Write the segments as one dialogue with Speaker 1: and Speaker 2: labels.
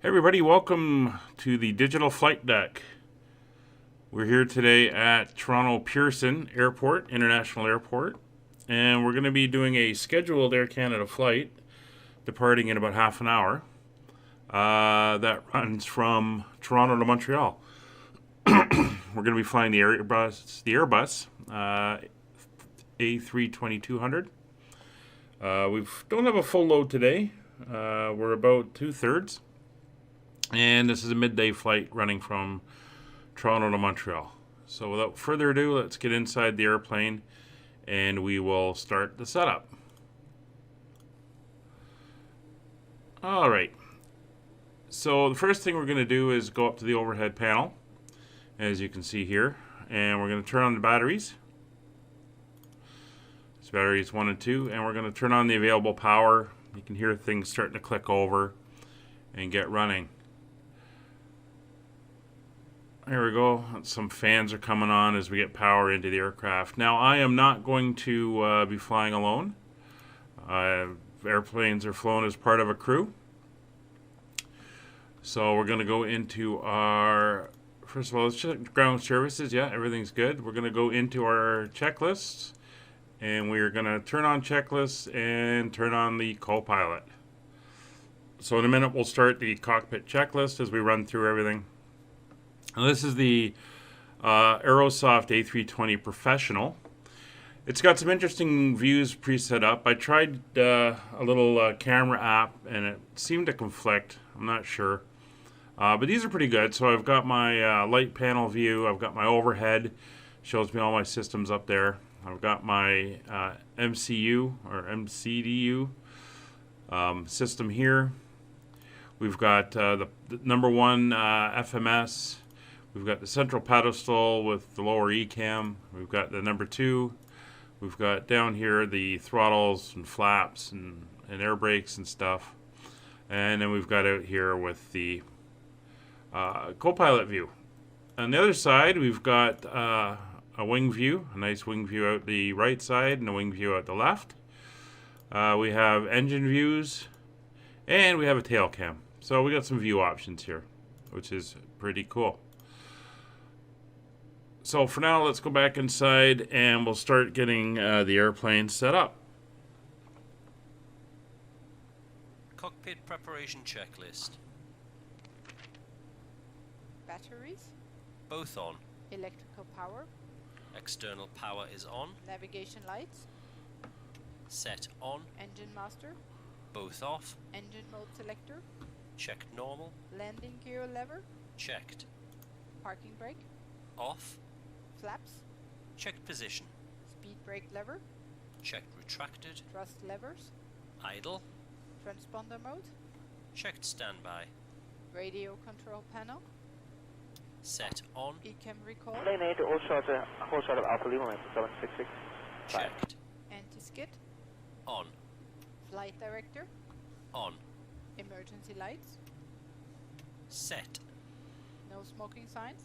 Speaker 1: Hey everybody, welcome to the Digital Flight Deck. We're here today at Toronto Pearson Airport, International Airport, and we're going to be doing a scheduled Air Canada flight departing in about half an hour. That runs from Toronto to Montreal. We're going to be flying the Airbus A320-200. We don't have a full load today. We're about 2/3. And this is a midday flight running from Toronto to Montreal. So without further ado, let's get inside the airplane and we will start the setup. Alright. So the first thing we're going to do is go up to the overhead panel, as you can see here. And we're going to turn on the batteries. It's batteries 1 and 2. And we're going to turn on the available power. You can hear things starting to click over and get running. There we go. Some fans are coming on as we get power into the aircraft. Now, I am not going to be flying alone. Airplanes are flown as part of a crew. So we're going to go into our, first of all, let's check ground services. Yeah, everything's good. We're going to go into our checklists. And we're going to turn on checklists and turn on the co-pilot. So in a minute, we'll start the cockpit checklist as we run through everything. Now this is the Aerosoft A320 Professional. It's got some interesting views pre-set up. I tried a little camera app and it seemed to conflict. I'm not sure. But these are pretty good. So I've got my light panel view. I've got my overhead. Shows me all my systems up there. I've got my MCU or MCDU system here. We've got the number 1 FMS. We've got the central pedestal with the lower ECAM. We've got the number 2. We've got down here the throttles and flaps and air brakes and stuff. And then we've got out here with the co-pilot view. On the other side, we've got a wing view, a nice wing view out the right side and a wing view out the left. We have engine views and we have a tail cam. So we got some view options here, which is pretty cool. So for now, let's go back inside and we'll start getting the airplane set up.
Speaker 2: Cockpit preparation checklist.
Speaker 3: Batteries.
Speaker 2: Both on.
Speaker 3: Electrical power.
Speaker 2: External power is on.
Speaker 3: Navigation lights.
Speaker 2: Set on.
Speaker 3: Engine master.
Speaker 2: Both off.
Speaker 3: Engine mode selector.
Speaker 2: Checked normal.
Speaker 3: Landing gear lever.
Speaker 2: Checked.
Speaker 3: Parking brake.
Speaker 2: Off.
Speaker 3: Flaps.
Speaker 2: Checked position.
Speaker 3: Speed brake lever.
Speaker 2: Checked retracted.
Speaker 3: Thrust levers.
Speaker 2: Idle.
Speaker 3: Transponder mode.
Speaker 2: Checked standby.
Speaker 3: Radio control panel.
Speaker 2: Set on.
Speaker 3: ECAM recall.
Speaker 4: Lane 8, all short of Alpha Lima, 766.
Speaker 2: Checked.
Speaker 3: Anti-skid.
Speaker 2: On.
Speaker 3: Flight director.
Speaker 2: On.
Speaker 3: Emergency lights.
Speaker 2: Set.
Speaker 4: No smoking signs.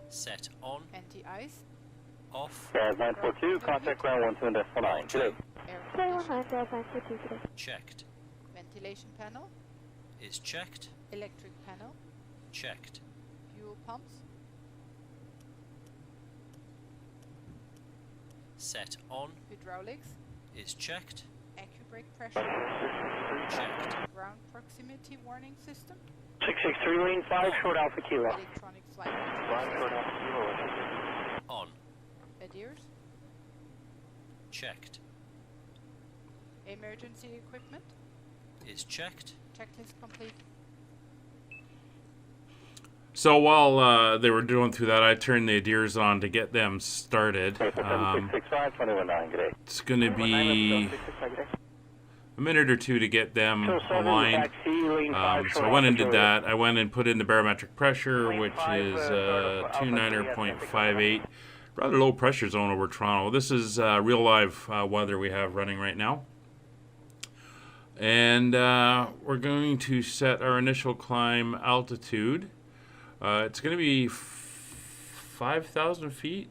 Speaker 2: Set on.
Speaker 3: Anti-ice.
Speaker 2: Off.
Speaker 4: 942, contact ground 12.9. Good day.
Speaker 3: Air conditioning.
Speaker 2: Checked.
Speaker 3: Ventilation panel.
Speaker 2: Is checked.
Speaker 3: Electric panel.
Speaker 2: Checked.
Speaker 3: Fuel pumps.
Speaker 2: Set on.
Speaker 3: Hydraulics.
Speaker 2: Is checked.
Speaker 3: Acubrake pressure.
Speaker 2: Checked.
Speaker 3: Ground proximity warning system.
Speaker 4: 663, lane 5, short Alpha Kilo.
Speaker 3: Electronic flight
Speaker 4: Line
Speaker 3: control
Speaker 4: short
Speaker 3: system.
Speaker 4: Alpha Kilo.
Speaker 2: On.
Speaker 3: Adheres.
Speaker 2: Checked.
Speaker 3: Emergency equipment.
Speaker 2: Is checked.
Speaker 3: Checklist complete.
Speaker 1: So while they were doing through that, I turned the adheres on to get them started.
Speaker 4: 665, 21.9. Good day.
Speaker 1: It's going to be a minute or two to get them aligned. So I went and did that. I went and put in the barometric pressure, which is 29.58. Rather low pressure zone over Toronto. This is real live weather we have running right now. And we're going to set our initial climb altitude. It's going to be 5,000 feet.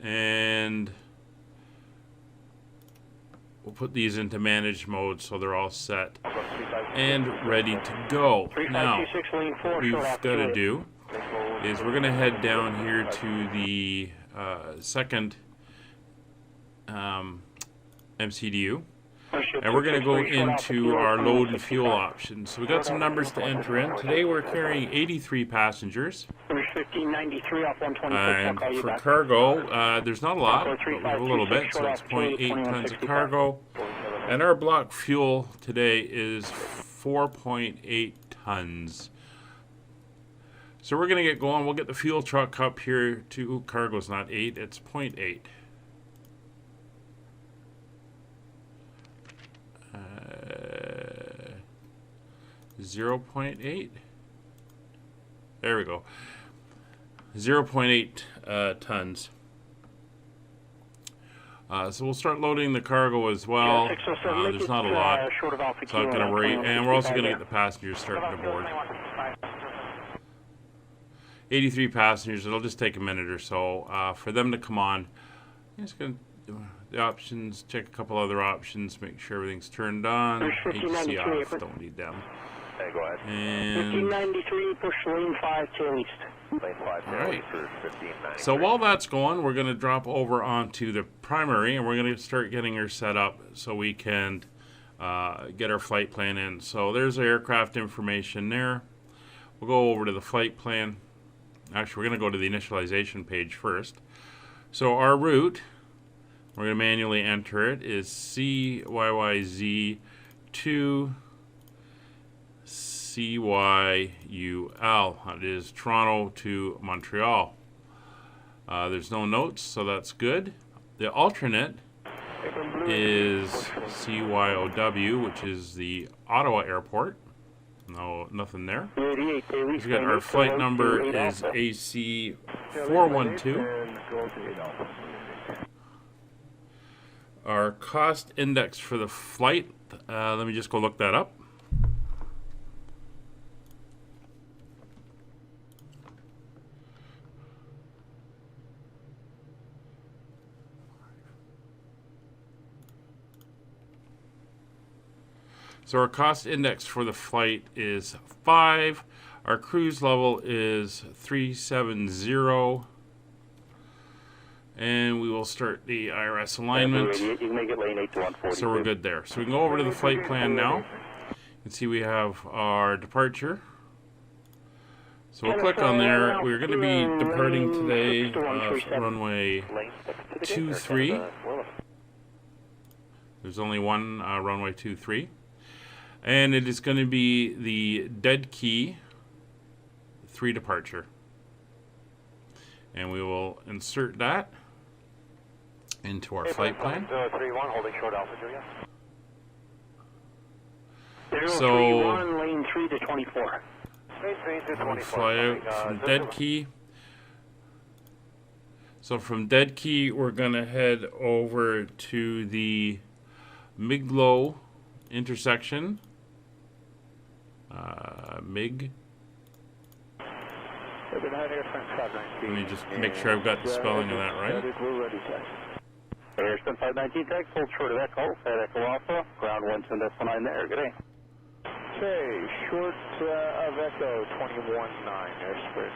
Speaker 1: And we'll put these into managed mode so they're all set and ready to go. Now, what we've got to do is we're going to head down here to the second MCDU, and we're going to go into our load and fuel options. So we got some numbers to enter in. Today we're carrying 83 passengers.
Speaker 4: 1593 off 126.
Speaker 1: And for cargo, there's not a lot, but we have a little bit, so it's 0.8 tons of cargo. And our block fuel today is 4.8 tons. So we're going to get going. We'll get the fuel truck up here to, cargo's not 8, it's 0.8. 0.8. There we go. 0.8 tons. So we'll start loading the cargo as well. There's not a lot, so I'm not going to worry. And we're also going to get the passengers starting to board. 83 passengers. It'll just take a minute or so for them to come on. I'm just going to do the options, check a couple other options, make sure everything's turned on. AC off, don't need them.
Speaker 4: Okay, go ahead.
Speaker 1: And
Speaker 4: 1593, push lane 5 tail east. Lane 5 tail
Speaker 1: Alright.
Speaker 4: east for 1593.
Speaker 1: so while that's going, we're going to drop over onto the primary, and we're going to start getting her set up so we can get our flight plan in. So there's the aircraft information there. We'll go over to the flight plan. Actually, we're going to go to the initialization page first. So our route, we're going to manually enter it, is CYYZ to CYUL. It is Toronto to Montreal. There's no notes, so that's good. The alternate is CYOW, which is the Ottawa airport. No, nothing there. We got our flight number is AC412. Our cost index for the flight, let me just go look that up. So our cost index for the flight is 5. Our cruise level is 370. And we will start the IRS alignment.
Speaker 4: You can make it lane 8 to 140.
Speaker 1: So we're good there. So we can go over to the flight plan now. You can see we have our departure. So we'll click on there. We're going to be departing today runway 23. There's only one runway 23. And it is going to be the dead key 3 departure. And we will insert that into our flight plan.
Speaker 4: 031, holding short Alpha Julia.
Speaker 1: So
Speaker 4: 031, lane 3 to 24. Lane 3 to 24.
Speaker 1: We'll fly out from dead key. So from dead key, we're going to head over to the Miglo intersection. MIG. Let me just make sure I've got the spelling of that right.
Speaker 4: Airspin 519 tag, hold short of Echo, at Echo Alpha, ground 1.9 there, good day.
Speaker 5: Okay, short of Echo 21.9, airspace,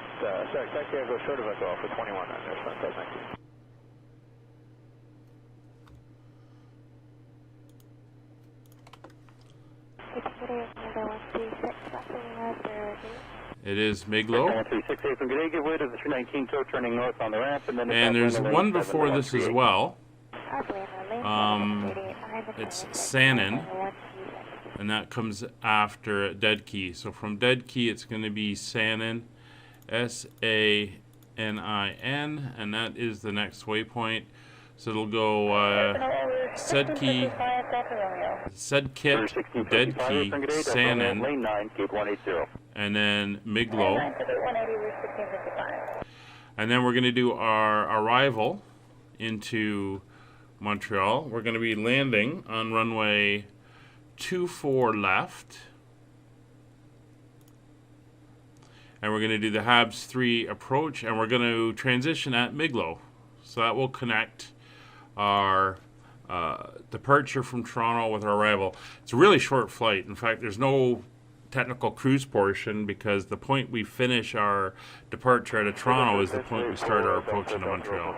Speaker 5: sorry, taxi Echo short of Echo Alpha 21.9, airspace 519.
Speaker 1: It is Miglo.
Speaker 4: 136 from G'day, give way to the 319 tow turning north on the ramp, and then
Speaker 1: And there's one before this as well. It's Sanin, and that comes after Dead Key. So from Dead Key, it's going to be Sanin, S-A-N-I-N, and that is the next waypoint. So it'll go Sedkit, Dead Key, Sanin, and then Miglo. And then we're going to do our arrival into Montreal. We're going to be landing on runway 24 left. And we're going to do the HABS 3 approach, and we're going to transition at Miglo. So that will connect our departure from Toronto with our arrival. It's a really short flight. In fact, there's no technical cruise portion because the point we finish our departure out of Toronto is the point we start our approach into Montreal.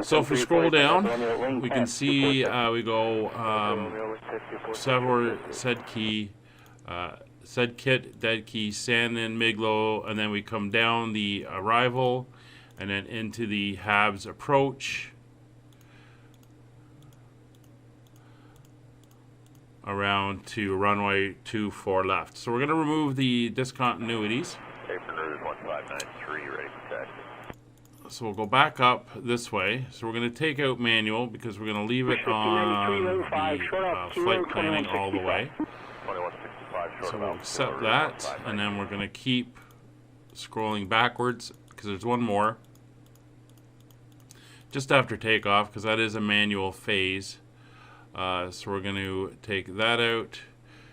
Speaker 1: So if we scroll down, we can see we go Savoir, Said Key, Said Kit, Dead Key, Sandin, Miglo, and then we come down the arrival and then into the Habs approach. Around to runway 24 left. So we're going to remove the discontinuities.
Speaker 5: Paper 1593, ready for taxi.
Speaker 1: So we'll go back up this way. So we're going to take out manual because we're going to leave it on the flight planning all the way.
Speaker 5: 2165,
Speaker 1: So we'll accept that, and then we're going to keep scrolling backwards because there's one more just after takeoff because that is a manual phase. So we're going to take that out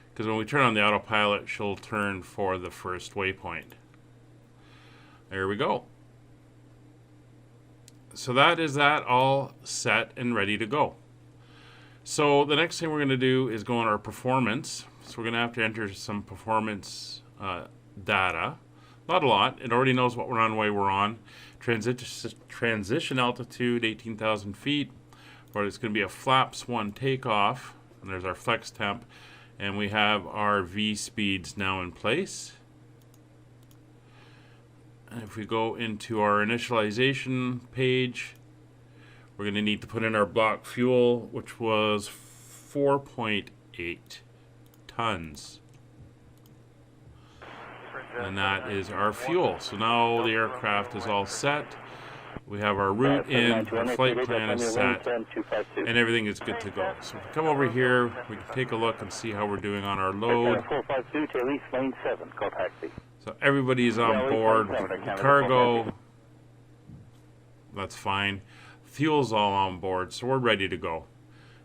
Speaker 1: because when we turn on the autopilot, she'll turn for the first waypoint. There we go. So that is that all set and ready to go. So the next thing we're going to do is go on our performance. So we're going to have to enter some performance data. Not a lot. It already knows what runway we're on. Transition altitude, 18,000 feet. But it's going to be a flaps 1 takeoff, and there's our flex temp, and we have our V speeds now in place. And if we go into our initialization page, we're going to need to put in our block fuel, which was 4.8 tons. And that is our fuel. So now the aircraft is all set. We have our route in, our flight plan is set, and everything is good to go. So if we come over here, we can take a look and see how we're doing on our load. So everybody's on board. The cargo, that's fine. Fuel's all on board, so we're ready to go.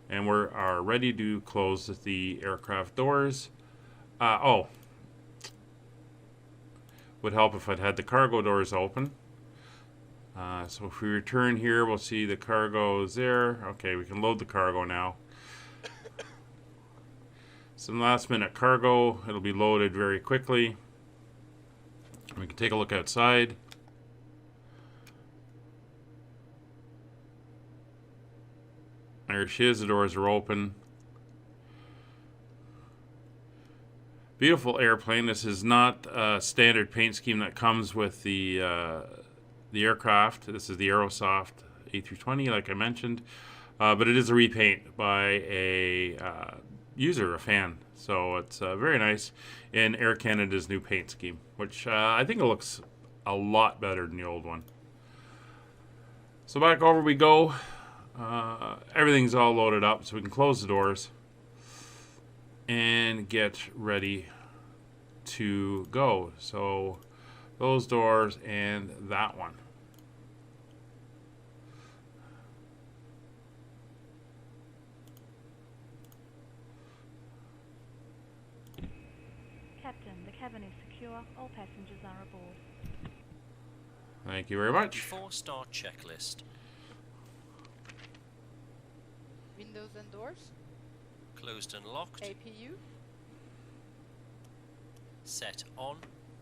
Speaker 1: And we are ready to close the aircraft doors. Would help if I'd had the cargo doors open. So if we return here, we'll see the cargo is there. Okay, we can load the cargo now. Some last minute cargo. It'll be loaded very quickly. We can take a look outside. There she is. The doors are open. Beautiful airplane. This is not a standard paint scheme that comes with the aircraft. This is the Aerosoft A320, like I mentioned, but it is a repaint by a user, a fan. So it's very nice in Air Canada's new paint scheme, which I think it looks a lot better than the old one. So back over we go. Everything's all loaded up, so we can close the doors and get ready to go. So those doors and that one.
Speaker 6: Captain, the cabin is secure. All passengers are aboard.
Speaker 1: Thank you very much.
Speaker 2: 4-star checklist.
Speaker 3: Windows and doors.
Speaker 2: Closed and locked.
Speaker 3: APU.
Speaker 2: Set on.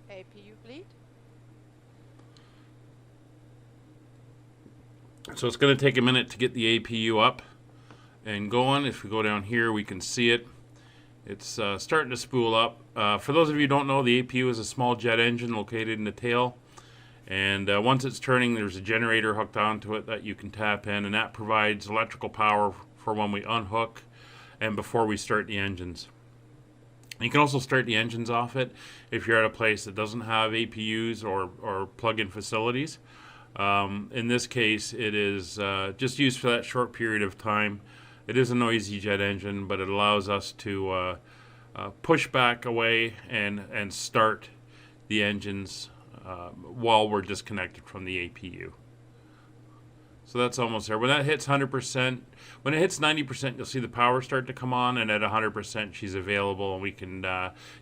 Speaker 3: APU bleed.
Speaker 1: So it's going to take a minute to get the APU up and going. If we go down here, we can see it. It's starting to spool up. For those of you who don't know, the APU is a small jet engine located in the tail. And once it's turning, there's a generator hooked onto it that you can tap in, and that provides electrical power for when we unhook and before we start the engines. You can also start the engines off it if you're at a place that doesn't have APUs or plug-in facilities. In this case, it is just used for that short period of time. It is a noisy jet engine, but it allows us to push back away and start the engines while we're disconnected from the APU. So that's almost there. When that hits 100%, when it hits 90%, you'll see the power start to come on, and at 100%, she's available, and we can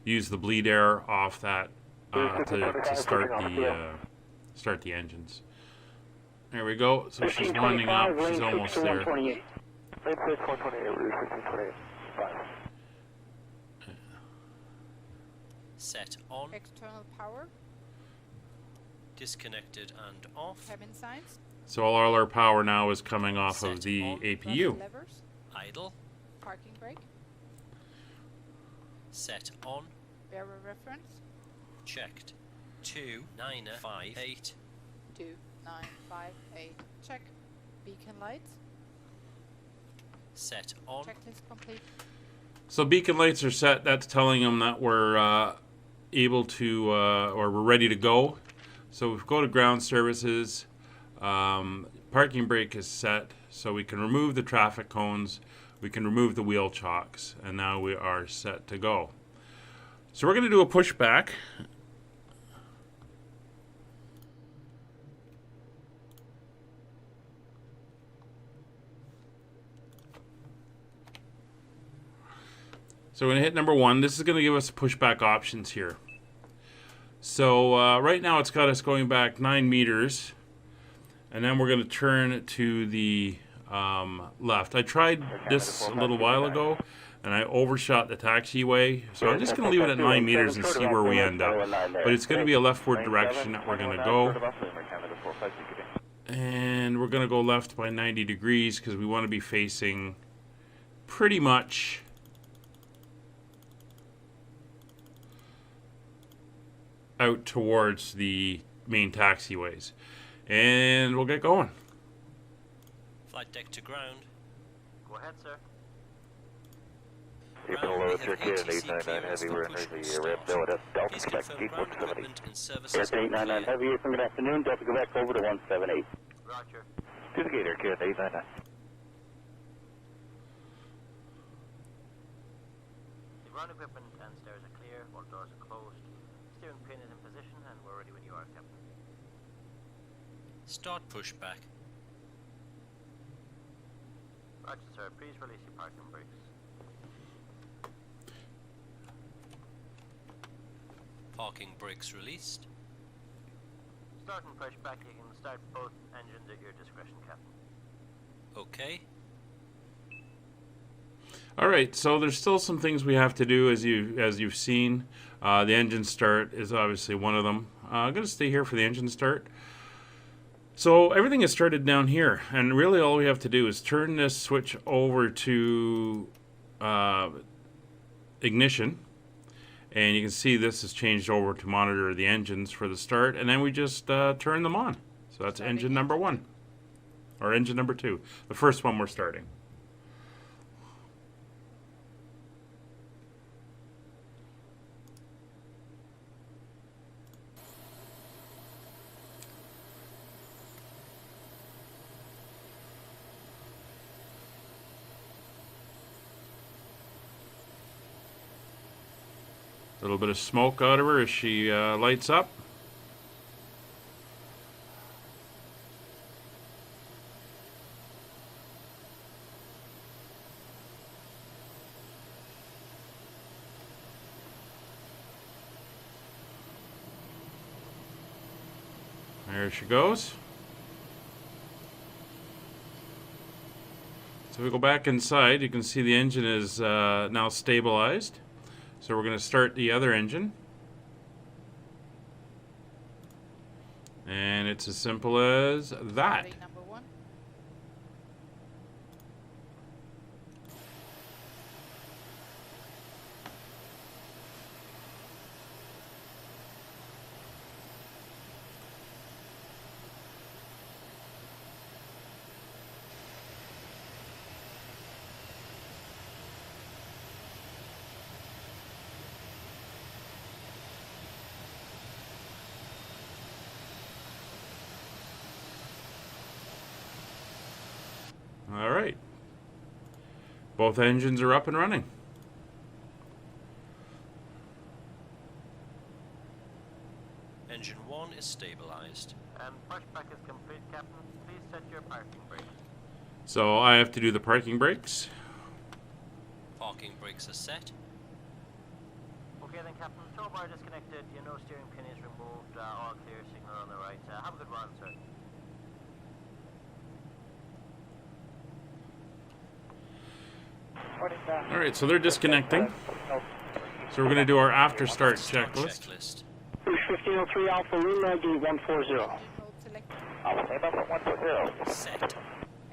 Speaker 1: use the bleed air off that to start the engines. There we go. So she's winding up. She's almost there.
Speaker 5: Lane 6, 128, route 1628. 5.
Speaker 2: Set on.
Speaker 3: External power.
Speaker 2: Disconnected and off.
Speaker 3: Cabin signs.
Speaker 1: So all our power now is coming off
Speaker 2: Set
Speaker 1: of the
Speaker 2: on.
Speaker 1: APU.
Speaker 3: Levers.
Speaker 2: Idle.
Speaker 3: Parking brake.
Speaker 2: Set on.
Speaker 3: Bearer reference.
Speaker 2: Checked. 2958.
Speaker 3: 2958. Check. Beacon lights.
Speaker 2: Set on.
Speaker 3: Checklist complete.
Speaker 1: So beacon lights are set. That's telling them that we're able to, or we're ready to go. So we go to ground services. Parking brake is set, so we can remove the traffic cones. We can remove the wheel chocks, and now we are set to go. So we're going to do a pushback. So we're going to hit number 1. This is going to give us pushback options here. So right now it's got us going back 9 meters, and then we're going to turn to the left. I tried this a little while ago, and I overshot the taxiway. So I'm just going to leave it at 9 meters and see where we end up. But it's going to be a leftward direction that we're going to go. And we're going to go left by 90 degrees because we want to be facing pretty much out towards the main taxiways. And we'll get going.
Speaker 2: Flight deck to ground.
Speaker 5: Go ahead, sir.
Speaker 2: Ground,
Speaker 5: Below,
Speaker 2: we
Speaker 5: it's your
Speaker 2: have
Speaker 5: kid,
Speaker 2: ATC
Speaker 5: 899
Speaker 2: clearance
Speaker 5: heavy,
Speaker 2: for
Speaker 5: we're
Speaker 2: push
Speaker 5: under the
Speaker 2: start.
Speaker 5: red bill at Delta
Speaker 2: Please
Speaker 5: Quebec,
Speaker 2: confirm
Speaker 5: Deep
Speaker 2: ground
Speaker 5: 170.
Speaker 2: equipment and services
Speaker 4: Yes,
Speaker 2: are
Speaker 4: 899
Speaker 2: clear.
Speaker 4: Heavy, good afternoon. Delta Quebec over to 178.
Speaker 5: Roger. To the gator, kid, 899.
Speaker 7: The ground equipment and stairs are clear, all doors are closed. Steering pin is in position and we're ready when you are, Captain.
Speaker 2: Start pushback.
Speaker 7: Roger, sir. Please release your parking brakes.
Speaker 2: Parking brakes released.
Speaker 7: Starting pushback, you can start both engines at your discretion, Captain.
Speaker 2: Okay.
Speaker 1: All right, so there's still some things we have to do, as you've seen. The engine start is obviously one of them. I'm going to stay here for the engine start. So everything is started down here, and really all we have to do is turn this switch over to ignition, and you can see this has changed over to monitor the engines for the start, and then we just turn them on. So that's engine number 1, or engine number 2, the first one we're starting. A little bit of smoke out of her as she lights up. There she goes. So we go back inside. You can see the engine is now stabilized. So we're going to start the other engine. And it's as simple as that.
Speaker 3: Battery number 1.
Speaker 1: All right. Both engines are up and running.
Speaker 2: Engine 1 is stabilized.
Speaker 7: Pushback is complete, Captain. Please set your parking brakes.
Speaker 1: So I have to do the parking brakes.
Speaker 2: Parking brakes are set.
Speaker 7: Okay then, Captain. Tow bar disconnected. Your no steering pin is removed. All clear signal on the right. Have a good run, sir.
Speaker 1: Alright, so they're disconnecting. So we're going to do our after start checklist.
Speaker 4: Cruise 1503 Alpha Lima, do 140.
Speaker 3: Mode selected.
Speaker 5: Alpha Lima 140.
Speaker 2: Set.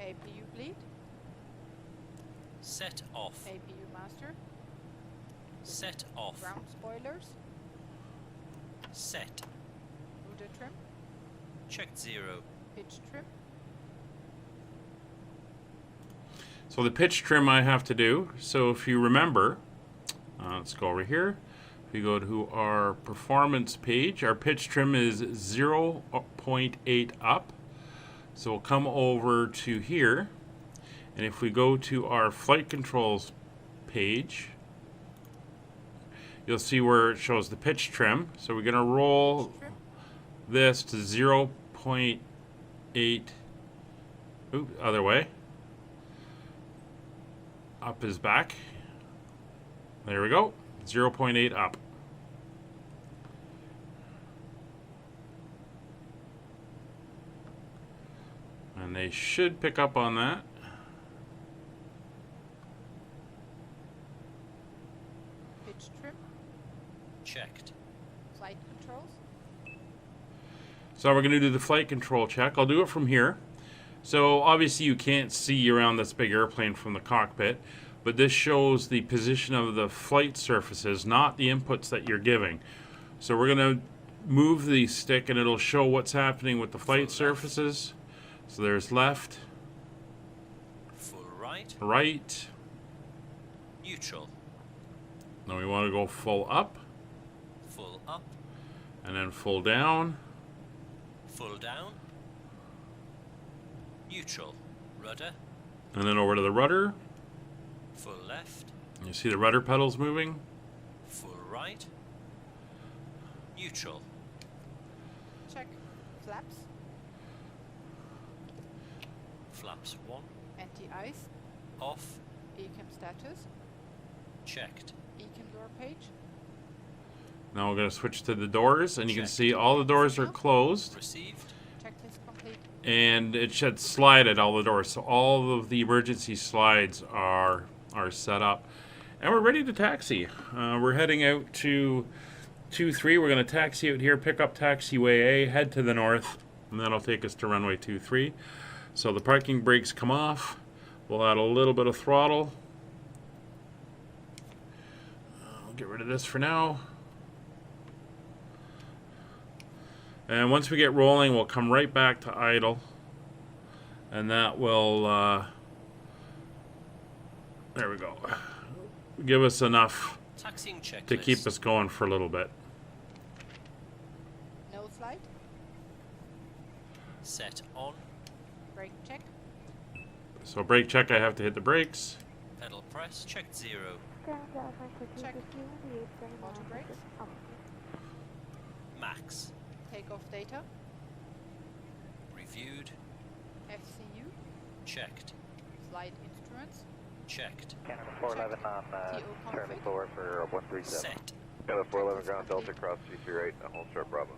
Speaker 3: APU bleed.
Speaker 2: Set off.
Speaker 3: APU master.
Speaker 2: Set off.
Speaker 3: Ground spoilers.
Speaker 2: Set.
Speaker 3: Rudder trim.
Speaker 2: Checked 0.
Speaker 3: Pitch trim.
Speaker 1: So the pitch trim I have to do. So if you remember, let's go over here. If you go to our performance page, our pitch trim is 0.8 up. So we'll come over to here. And if we go to our flight controls page, you'll see where it shows the pitch trim. So we're going to roll this to 0.8. Ooh, other way. Up is back. There we go. 0.8 up. And they should pick up on that.
Speaker 3: Pitch trim.
Speaker 2: Checked.
Speaker 3: Flight controls.
Speaker 1: So we're going to do the flight control check. I'll do it from here. So obviously you can't see around this big airplane from the cockpit, but this shows the position of the flight surfaces, not the inputs that you're giving. So we're going to move the stick and it'll show what's happening with the flight surfaces. So there's left,
Speaker 2: Full right.
Speaker 1: right.
Speaker 2: Neutral.
Speaker 1: Now we want to go full up
Speaker 2: Full up.
Speaker 1: and then full down.
Speaker 2: Full down. Neutral. Rudder.
Speaker 1: And then over to the rudder.
Speaker 2: Full left.
Speaker 1: You see the rudder pedals moving.
Speaker 2: Full right. Neutral.
Speaker 3: Check. Flaps.
Speaker 2: Flaps 1.
Speaker 3: Anti-ice.
Speaker 2: Off.
Speaker 3: Ecam status.
Speaker 2: Checked.
Speaker 3: Ecam door page.
Speaker 1: Now we're going to switch to the doors, and you can
Speaker 2: Check.
Speaker 1: see all the doors are closed.
Speaker 2: Received.
Speaker 3: Checklist complete.
Speaker 1: And it should slide at all the doors. So all of the emergency slides are set up. And we're ready to taxi. We're heading out to 23. We're going to taxi out here, pick up taxiway A, head to the north, and that'll take us to runway 23. So the parking brakes come off. We'll add a little bit of throttle. I'll get rid of this for now. And once we get rolling, we'll come right back to idle. And that will, there we go, give us enough
Speaker 2: Taxiing checklist.
Speaker 1: to keep us going for a little bit.
Speaker 3: No slide.
Speaker 2: Set on.
Speaker 3: Brake check.
Speaker 1: So brake check, I have to hit the brakes.
Speaker 2: Pedal press. Checked 0.
Speaker 3: Check. Motor brakes.
Speaker 2: Max.
Speaker 3: Takeoff data.
Speaker 2: Reviewed.
Speaker 3: FCU.
Speaker 2: Checked.
Speaker 3: Flight instruments.
Speaker 2: Checked.
Speaker 5: Canada 411 on
Speaker 3: TO
Speaker 5: turn
Speaker 3: config.
Speaker 5: forward for 137.
Speaker 2: Set.
Speaker 5: Canada 411 ground Delta cross C38 and hold short Bravo.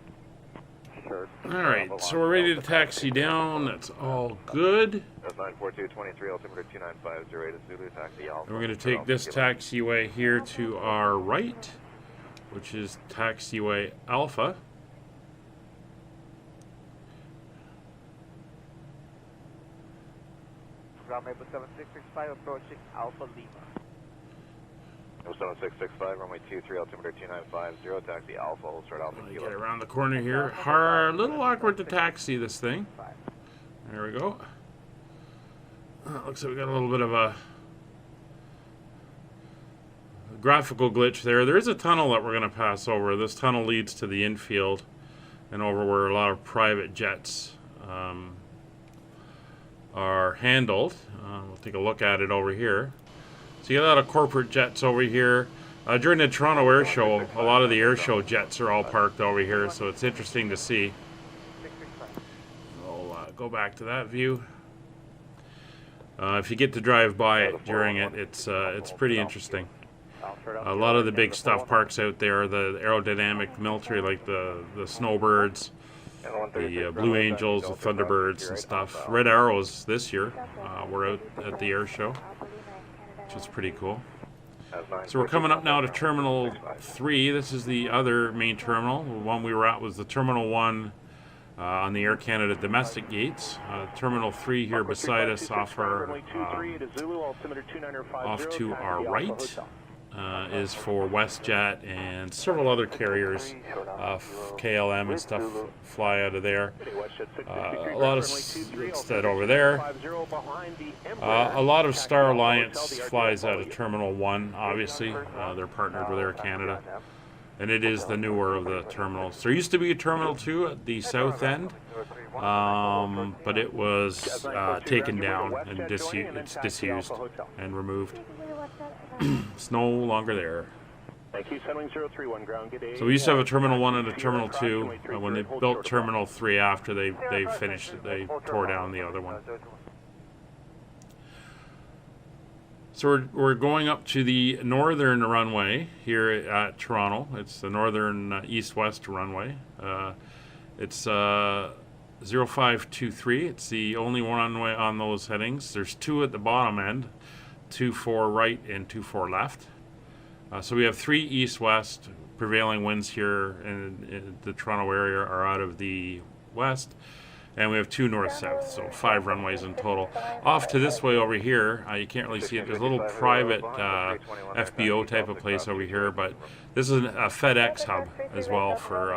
Speaker 5: Sure.
Speaker 1: Alright, so we're ready to taxi down. That's all good.
Speaker 5: That's 94223 altimeter 29508 is Zulu taxi Alpha.
Speaker 1: And we're going to take this taxiway here to our right, which is taxiway Alpha.
Speaker 5: Ground Maple 7665 approaching Alpha Lima. 7665, runway 23, altimeter 2950, taxi Alpha, hold short Alpha
Speaker 1: Get
Speaker 5: Kilo.
Speaker 1: around the corner here. A little awkward to taxi this thing. There we go. Looks like we got a little bit of a graphical glitch there. There is a tunnel that we're going to pass over. This tunnel leads to the infield and over where a lot of private jets are handled. We'll take a look at it over here. So you got a lot of corporate jets over here. During the Toronto Air Show, a lot of the air show jets are all parked over here, so it's interesting to see. We'll go back to that view. If you get to drive by it during it, it's pretty interesting. A lot of the big stuff parks out there, the aerodynamic military, like the Snowbirds, the Blue Angels, the Thunderbirds and stuff. Red Arrows this year were out at the air show, which is pretty cool. So we're coming up now to Terminal 3. This is the other main terminal. The one we were at was the Terminal 1 on the Air Canada domestic gates. Terminal 3 here beside us off to our right is for WestJet and several other carriers. KLM and stuff fly out of there. A lot of it's that over there. A lot of Star Alliance flies out of Terminal 1, obviously. They're partnered with Air Canada. And it is the newer of the terminals. There used to be a Terminal 2 at the south end, but it was taken down and it's disused and removed. It's no longer there. So we used to have a Terminal 1 and a Terminal 2. When they built Terminal 3 after they finished it, they tore down the other one. So we're going up to the northern runway here at Toronto. It's the northern east-west runway. It's 0523. It's the only runway on those headings. There's two at the bottom end, 24 right and 24 left. So we have 3 east-west. Prevailing winds here in the Toronto area are out of the west. And we have 2 north-south, so 5 runways in total. Off to this way over here, you can't really see it. There's a little private FBO type of place over here, but this is a FedEx hub as well for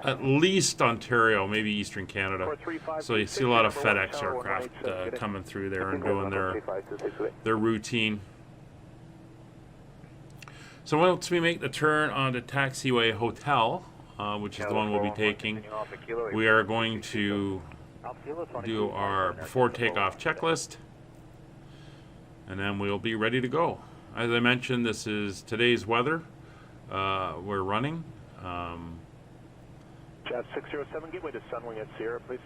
Speaker 1: at least Ontario, maybe Eastern Canada. So you see a lot of FedEx aircraft coming through there and doing their routine. So once we make the turn onto Taxiway Hotel, which is the one we'll be taking, we are going to do our before takeoff checklist, and then we'll be ready to go. As I mentioned, this is today's weather. We're running.
Speaker 5: Jet 607, gateway to Sunwing at Sierra, please.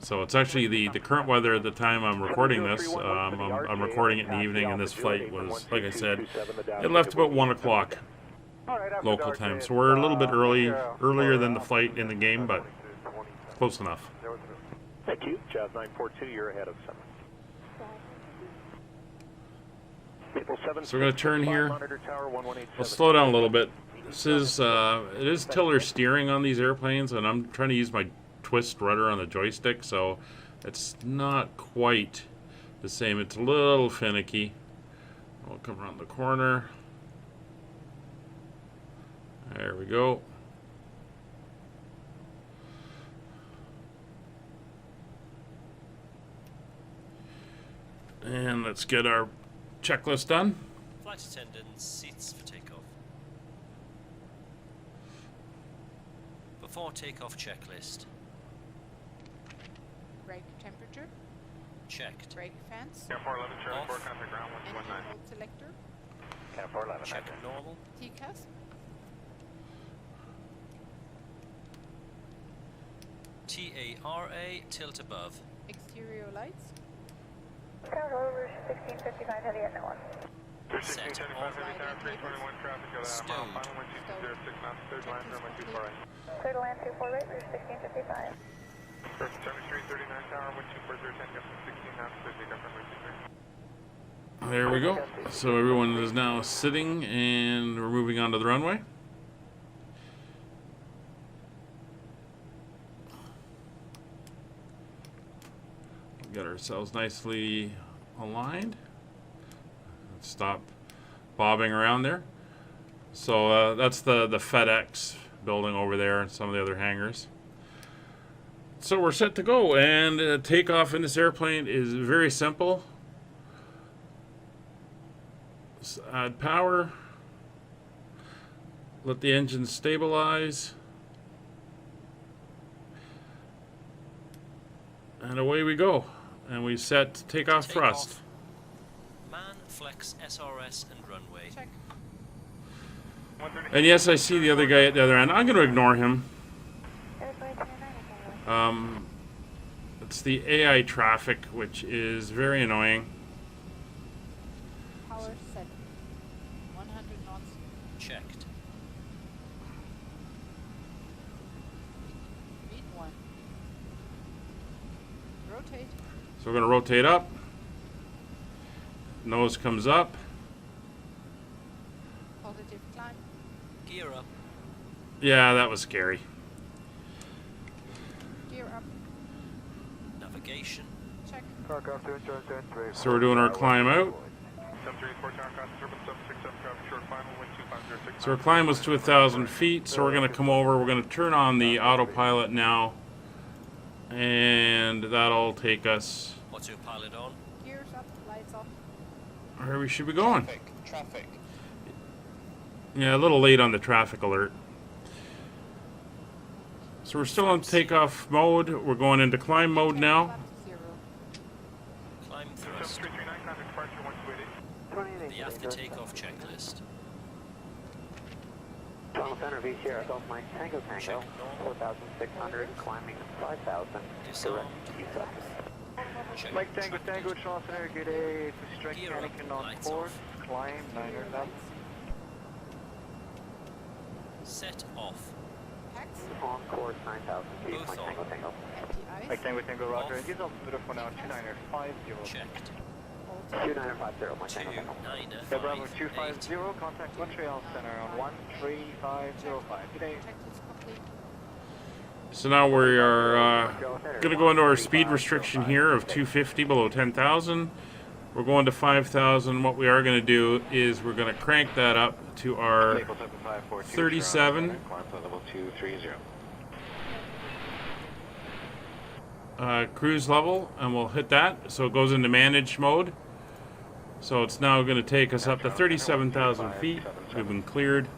Speaker 1: So it's actually the current weather at the time I'm recording this. I'm recording it in the evening, and this flight was, like I said, it left about 1 o'clock. Local time, so we're a little bit earlier than the flight in the game, but close enough.
Speaker 5: Thank you. Jazz 942, you're ahead of 7.
Speaker 1: So we're going to turn here. We'll slow down a little bit. This is it is tiller steering on these airplanes, and I'm trying to use my twist rudder on the joystick, so it's not quite the same. It's a little finicky. We'll come around the corner. There we go. And let's get our checklist done.
Speaker 2: Flight attendants, seats for takeoff. Before takeoff checklist.
Speaker 3: Brake temperature.
Speaker 2: Checked.
Speaker 3: Brake fans.
Speaker 2: Off.
Speaker 3: Engine mode selector.
Speaker 2: Check normal.
Speaker 3: TCAS.
Speaker 2: TARA, tilt above.
Speaker 3: Exterior lights.
Speaker 2: Set off. Stowed.
Speaker 6: Clear to land 24 right, Rouge 1655.
Speaker 1: There we go. So everyone is now sitting, and we're moving on to the runway. Get ourselves nicely aligned. Stop bobbing around there. So that's the FedEx building over there and some of the other hangars. So we're set to go, and takeoff in this airplane is very simple. Add power, let the engine stabilize, and away we go. And we set takeoff thrust.
Speaker 2: Man, flex, SRS, and runway.
Speaker 3: Check.
Speaker 1: And yes, I see the other guy at the other end. I'm going to ignore him. It's the AI traffic, which is very annoying.
Speaker 3: Power set. 100 knots.
Speaker 2: Checked.
Speaker 3: Speed 1. Rotate.
Speaker 1: So we're going to rotate up. Nose comes up.
Speaker 2: Gear up.
Speaker 1: Yeah, that was scary.
Speaker 3: Gear up.
Speaker 2: Navigation.
Speaker 3: Check.
Speaker 1: So we're doing our climb out. So our climb was to 1,000 feet, so we're going to come over, we're going to turn on the autopilot now, and that'll take us
Speaker 2: Autopilot on.
Speaker 3: Gears up. Lights off.
Speaker 1: where we should be going.
Speaker 8: Traffic.
Speaker 1: Yeah, a little late on the traffic alert. So we're still on takeoff mode, we're going into climb mode now.
Speaker 3: Flaps to 0.
Speaker 2: Climb thrust. The after takeoff checklist.
Speaker 7: Toronto Center, VCR, Golf Mike, Tango Tango, 4,600, climbing 5,000,
Speaker 2: Disarmed. Check.
Speaker 5: Mike Tango Tango, Toronto Center, good day. Strike
Speaker 2: Gear up.
Speaker 5: Anakin on
Speaker 2: Lights
Speaker 5: board.
Speaker 2: off.
Speaker 5: Climb 9,000.
Speaker 2: Set off.
Speaker 3: Hex.
Speaker 7: on course 9,000 feet,
Speaker 2: Both
Speaker 7: Mike
Speaker 2: on.
Speaker 7: Tango Tango.
Speaker 3: Anti-ice.
Speaker 5: Mike Tango Tango, Roger.
Speaker 2: Off.
Speaker 5: He's altimeter for now, 2950.
Speaker 2: Checked.
Speaker 3: Hold.
Speaker 7: 2950, Mike Tango Tango.
Speaker 2: 2958.
Speaker 5: Yeah, Bravo 250, contact Montreal Center on 13505. Good day.
Speaker 3: Checklist complete.
Speaker 1: So now we are going to go into our speed restriction here of 250 below 10,000. We're going to 5,000. What we are going to do is we're going to crank that up to our 37 cruise level, and we'll hit that. So it goes into managed mode. So it's now going to take us up to 37,000 feet. We've been cleared.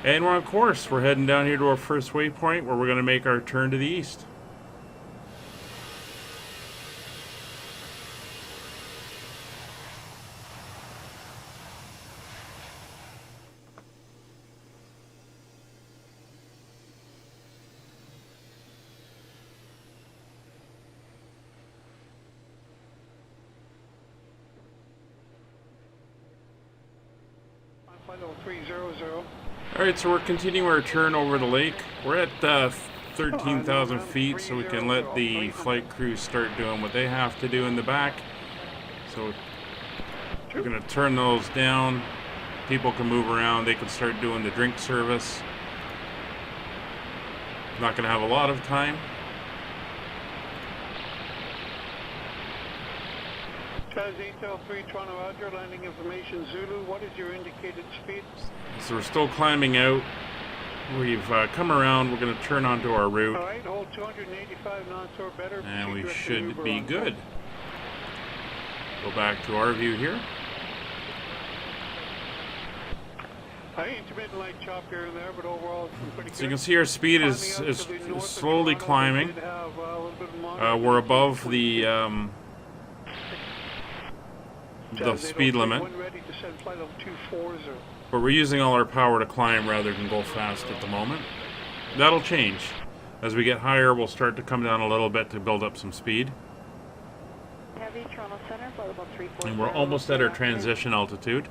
Speaker 1: And we're on course. We're heading down here to our first waypoint where we're going to make our turn to the east.
Speaker 5: Flight level 300.
Speaker 1: Alright, so we're continuing our turn over the lake. We're at 13,000 feet, so we can let the flight crew start doing what they have to do in the back. So we're going to turn those down. People can move around. They can start doing the drink service. Not going to have a lot of time.
Speaker 9: Chaz 8L3 Toronto Roger, landing information Zulu. What is your indicated speed?
Speaker 1: So we're still climbing out. We've come around. We're going to turn onto our route.
Speaker 9: All right, hold 285 knots or better.
Speaker 1: And we
Speaker 9: Proceed
Speaker 1: should
Speaker 9: directly
Speaker 1: be
Speaker 9: Uber on
Speaker 1: good. Go back to our view here.
Speaker 9: Intermittent light chop here and there, but overall it's been pretty
Speaker 1: So you
Speaker 9: good.
Speaker 1: can see our speed is
Speaker 9: Climbing up to the north of
Speaker 1: slowly
Speaker 9: Toronto,
Speaker 1: climbing.
Speaker 9: we did have, a little bit of moderate
Speaker 1: We're above the
Speaker 9: Chaz
Speaker 1: speed
Speaker 9: 803,
Speaker 1: limit,
Speaker 9: when ready to send flight level 240.
Speaker 1: but we're using all our power to climb rather than go fast at the moment. That'll change. As we get higher, we'll start to come down a little bit to build up some speed.
Speaker 6: Heavy Toronto Center, flight level 340.
Speaker 1: And we're almost at our transition altitude.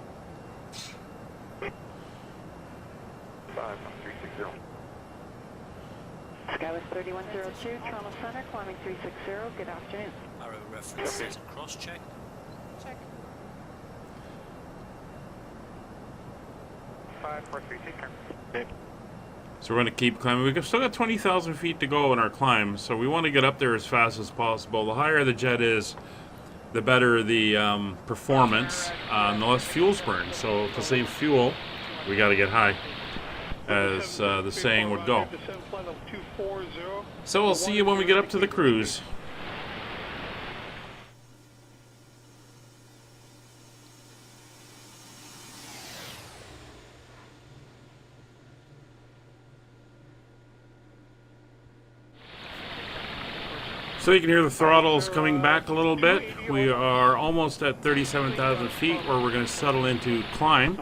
Speaker 6: Skywest 3102, Toronto Center, climbing 360. Good afternoon.
Speaker 2: Arrow references and cross check.
Speaker 3: Check.
Speaker 5: 5432.
Speaker 1: So we're going to keep climbing. We've still got 20,000 feet to go in our climb, so we want to get up there as fast as possible. The higher the jet is, the better the performance, and the less fuel's burned. So to save fuel, we got to get high, as the saying would go.
Speaker 9: Descend flight level 240.
Speaker 1: So we'll see you when we get up to the cruise. So you can hear the throttles coming back a little bit. We are almost at 37,000 feet where we're going to settle into climb,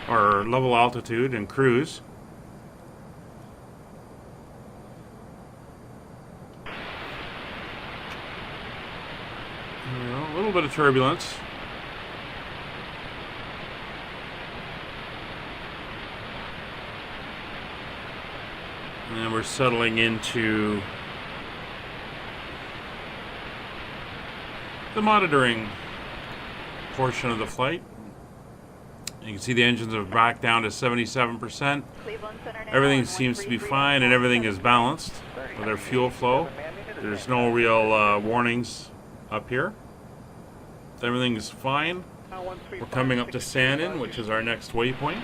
Speaker 1: or level altitude, and cruise. A little bit of turbulence. And we're settling into the monitoring portion of the flight. You can see the engines are back down to 77%.
Speaker 6: Cleveland Center now,
Speaker 1: Everything
Speaker 6: on
Speaker 1: seems to be
Speaker 6: 133
Speaker 1: fine, and everything is balanced with our fuel flow. There's no real warnings up here. Everything is fine. We're coming up to Sandon, which is our next waypoint.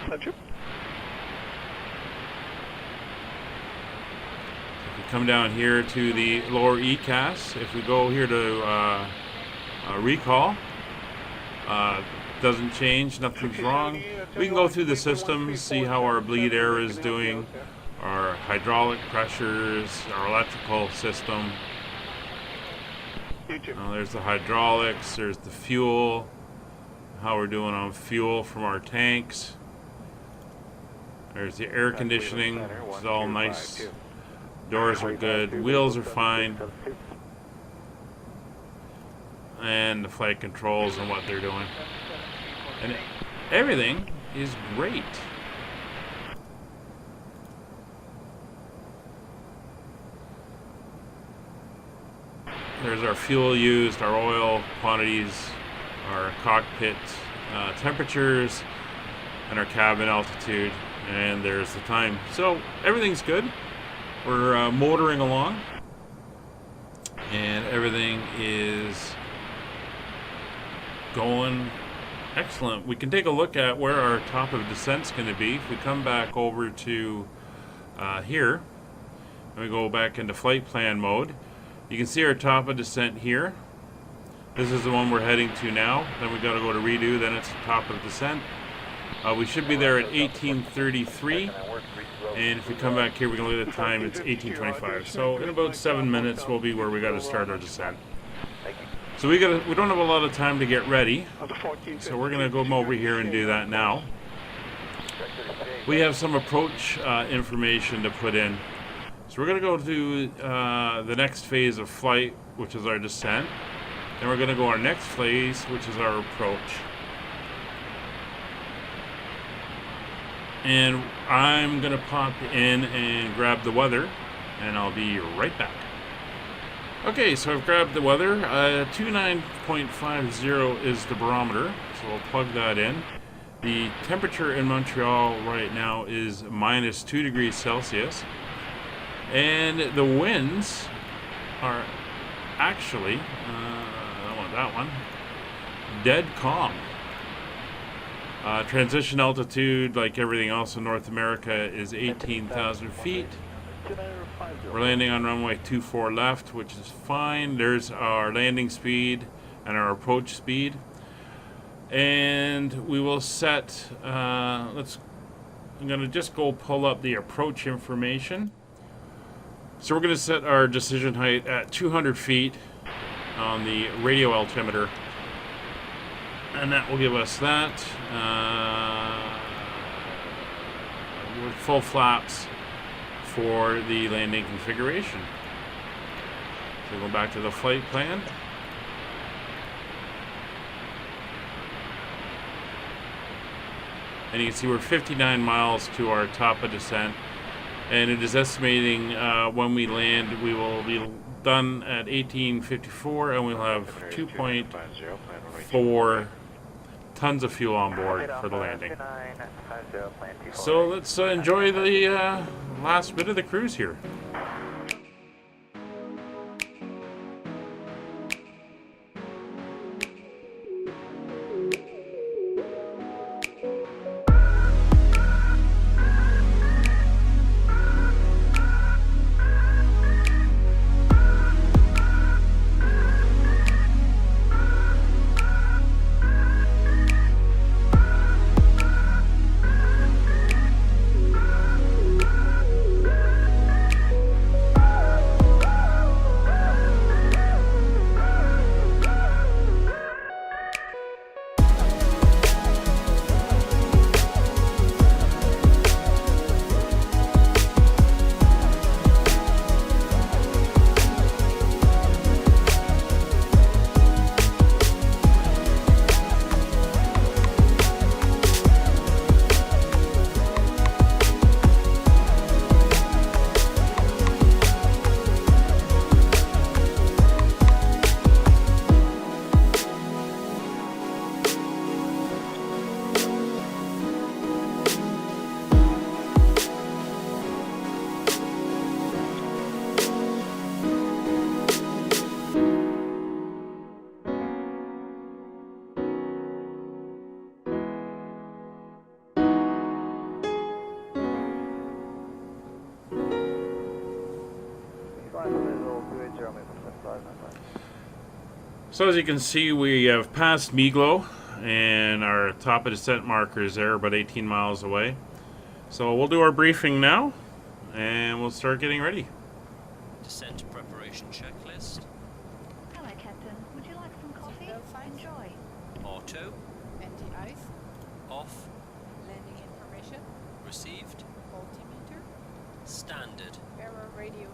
Speaker 9: Roger.
Speaker 1: If we come down here to the lower ECAS, if we go here to recall, doesn't change, nothing's wrong. We can go through the systems, see how our bleed air is doing, our hydraulic pressures, our electrical system. There's the hydraulics, there's the fuel, how we're doing on fuel from our tanks. There's the air conditioning, which is all nice. Doors are good, wheels are fine. And the flight controls and what they're doing. And everything is great. There's our fuel used, our oil quantities, our cockpit temperatures, and our cabin altitude. And there's the time. So everything's good. We're motoring along. And everything is going excellent. We can take a look at where our top of descent's going to be. If we come back over to here, and we go back into flight plan mode, you can see our top of descent here. This is the one we're heading to now. Then we got to go to redo, then it's the top of descent. We should be there at 18:33, and if we come back here, we can look at the time, it's 18:25. So in about 7 minutes, we'll be where we got to start our descent. So we don't have a lot of time to get ready, so we're gonna go over here and do that now. We have some approach information to put in. So we're gonna go to the next phase of flight, which is our descent. Then we're gonna go our next phase, which is our approach. And I'm gonna pop in and grab the weather, and I'll be right back. Okay, so I've grabbed the weather. 29.50 is the barometer, so I'll plug that in. The temperature in Montreal right now is -2 degrees Celsius. And the winds are actually, I don't want that one, dead calm. Transition altitude, like everything else in North America, is 18,000 feet. We're landing on runway 24 left, which is fine. There's our landing speed and our approach speed. And we will set, I'm gonna just go pull up the approach information. So we're gonna set our decision height at 200 feet on the radio altimeter. And that will give us that. With full flaps for the landing configuration. So go back to the flight plan. And you can see we're 59 miles to our top of descent. And it is estimating when we land, we will be done at 1854, and we'll have 2.4 tons of fuel on board for the landing. So let's enjoy the last bit of the cruise here. So as you can see, we have passed Miglo, and our top of descent marker is there, about 18 miles away. So we'll do our briefing now, and we'll start getting ready.
Speaker 2: Descent preparation checklist.
Speaker 6: Hello, Captain. Would you like some coffee? Enjoy.
Speaker 2: Auto.
Speaker 3: Anti-ice.
Speaker 2: Off.
Speaker 3: Landing information.
Speaker 2: Received.
Speaker 3: Altimeter.
Speaker 2: Standard.
Speaker 3: Error radio.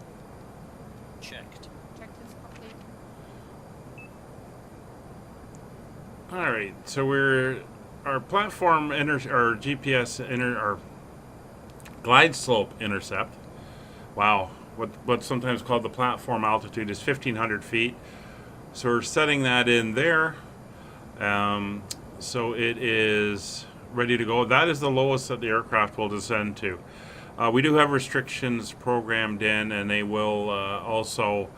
Speaker 2: Checked.
Speaker 3: Checklist complete.
Speaker 1: All right, so our platform our GPS our glide slope intercept. Wow, what's sometimes called the platform altitude is 1,500 feet. So we're setting that in there. So it is ready to go. That is the lowest that the aircraft will descend to. We do have restrictions programmed in, and they will also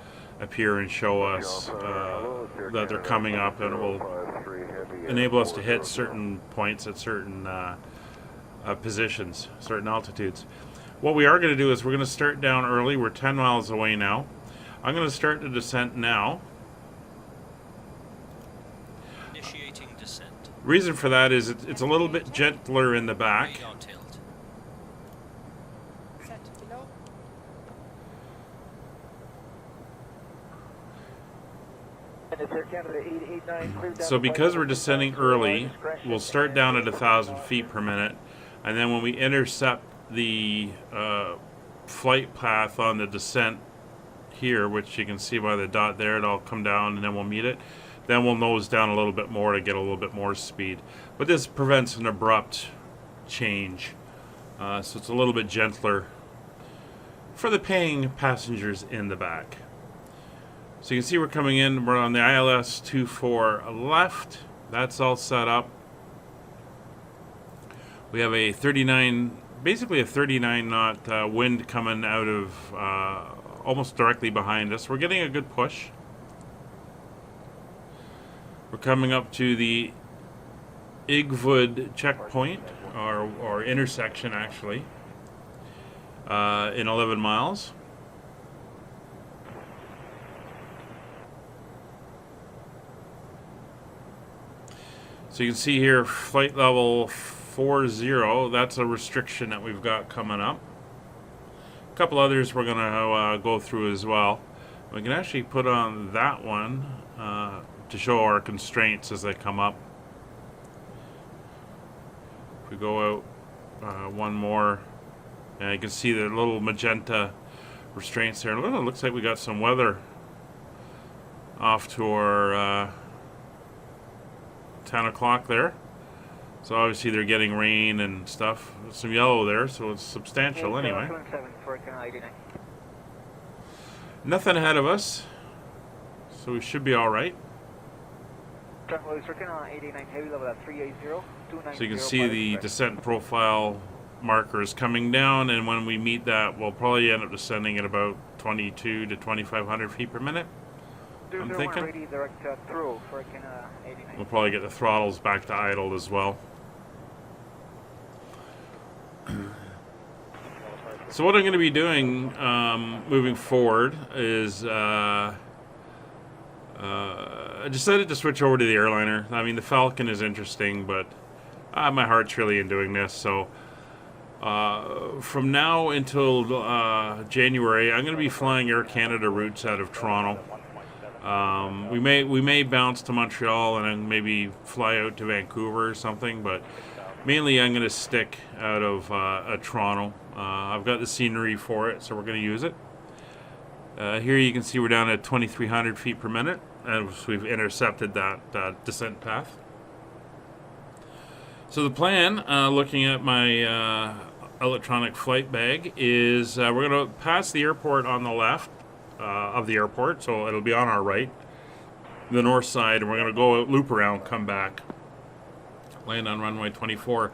Speaker 1: appear and show us that they're coming up, and it will enable us to hit certain points at certain positions, certain altitudes. What we are going to do is we're going to start down early. We're 10 miles away now. I'm going to start the descent now.
Speaker 2: Initiating descent.
Speaker 1: Reason for that is it's a little bit gentler in the back.
Speaker 2: Radar tilt.
Speaker 3: Set below.
Speaker 1: So because we're descending early, we'll start down at 1,000 feet per minute, and then when we intercept the flight path on the descent here, which you can see by the dot there, it'll come down and then we'll meet it. Then we'll nose down a little bit more to get a little bit more speed. But this prevents an abrupt change, so it's a little bit gentler for the paying passengers in the back. So you can see we're coming in, we're on the ILS 24 left. That's all set up. We have a 39, basically a 39 knot wind coming out of almost directly behind us. We're getting a good push. We're coming up to the Igvood checkpoint, or intersection actually, in 11 miles. So you can see here, flight level 40, that's a restriction that we've got coming up. A couple others we're going to go through as well. We can actually put on that one to show our constraints as they come up. If we go out one more, you can see the little magenta restraints there. It looks like we got some weather off to our 10 o'clock there. So obviously they're getting rain and stuff. There's some yellow there, so it's substantial anyway. Nothing ahead of us, so we should be alright. So you can see the descent profile markers coming down, and when we meet that, we'll probably end up descending at about 22 to 2,500 feet per minute. I'm thinking. We'll probably get the throttles back to idle as well. So what I'm going to be doing moving forward is I decided to switch over to the airliner. I mean, the Falcon is interesting, but my heart's really in doing this. So from now until January, I'm going to be flying Air Canada routes out of Toronto. We may bounce to Montreal and then maybe fly out to Vancouver or something, but mainly I'm going to stick out of Toronto. I've got the scenery for it, so we're going to use it. Here you can see we're down at 2,300 feet per minute as we've intercepted that descent path. So the plan, looking at my electronic flight bag, is we're going to pass the airport on the left of the airport, so it'll be on our right, the north side, and we're going to go loop around, come back, land on runway 24.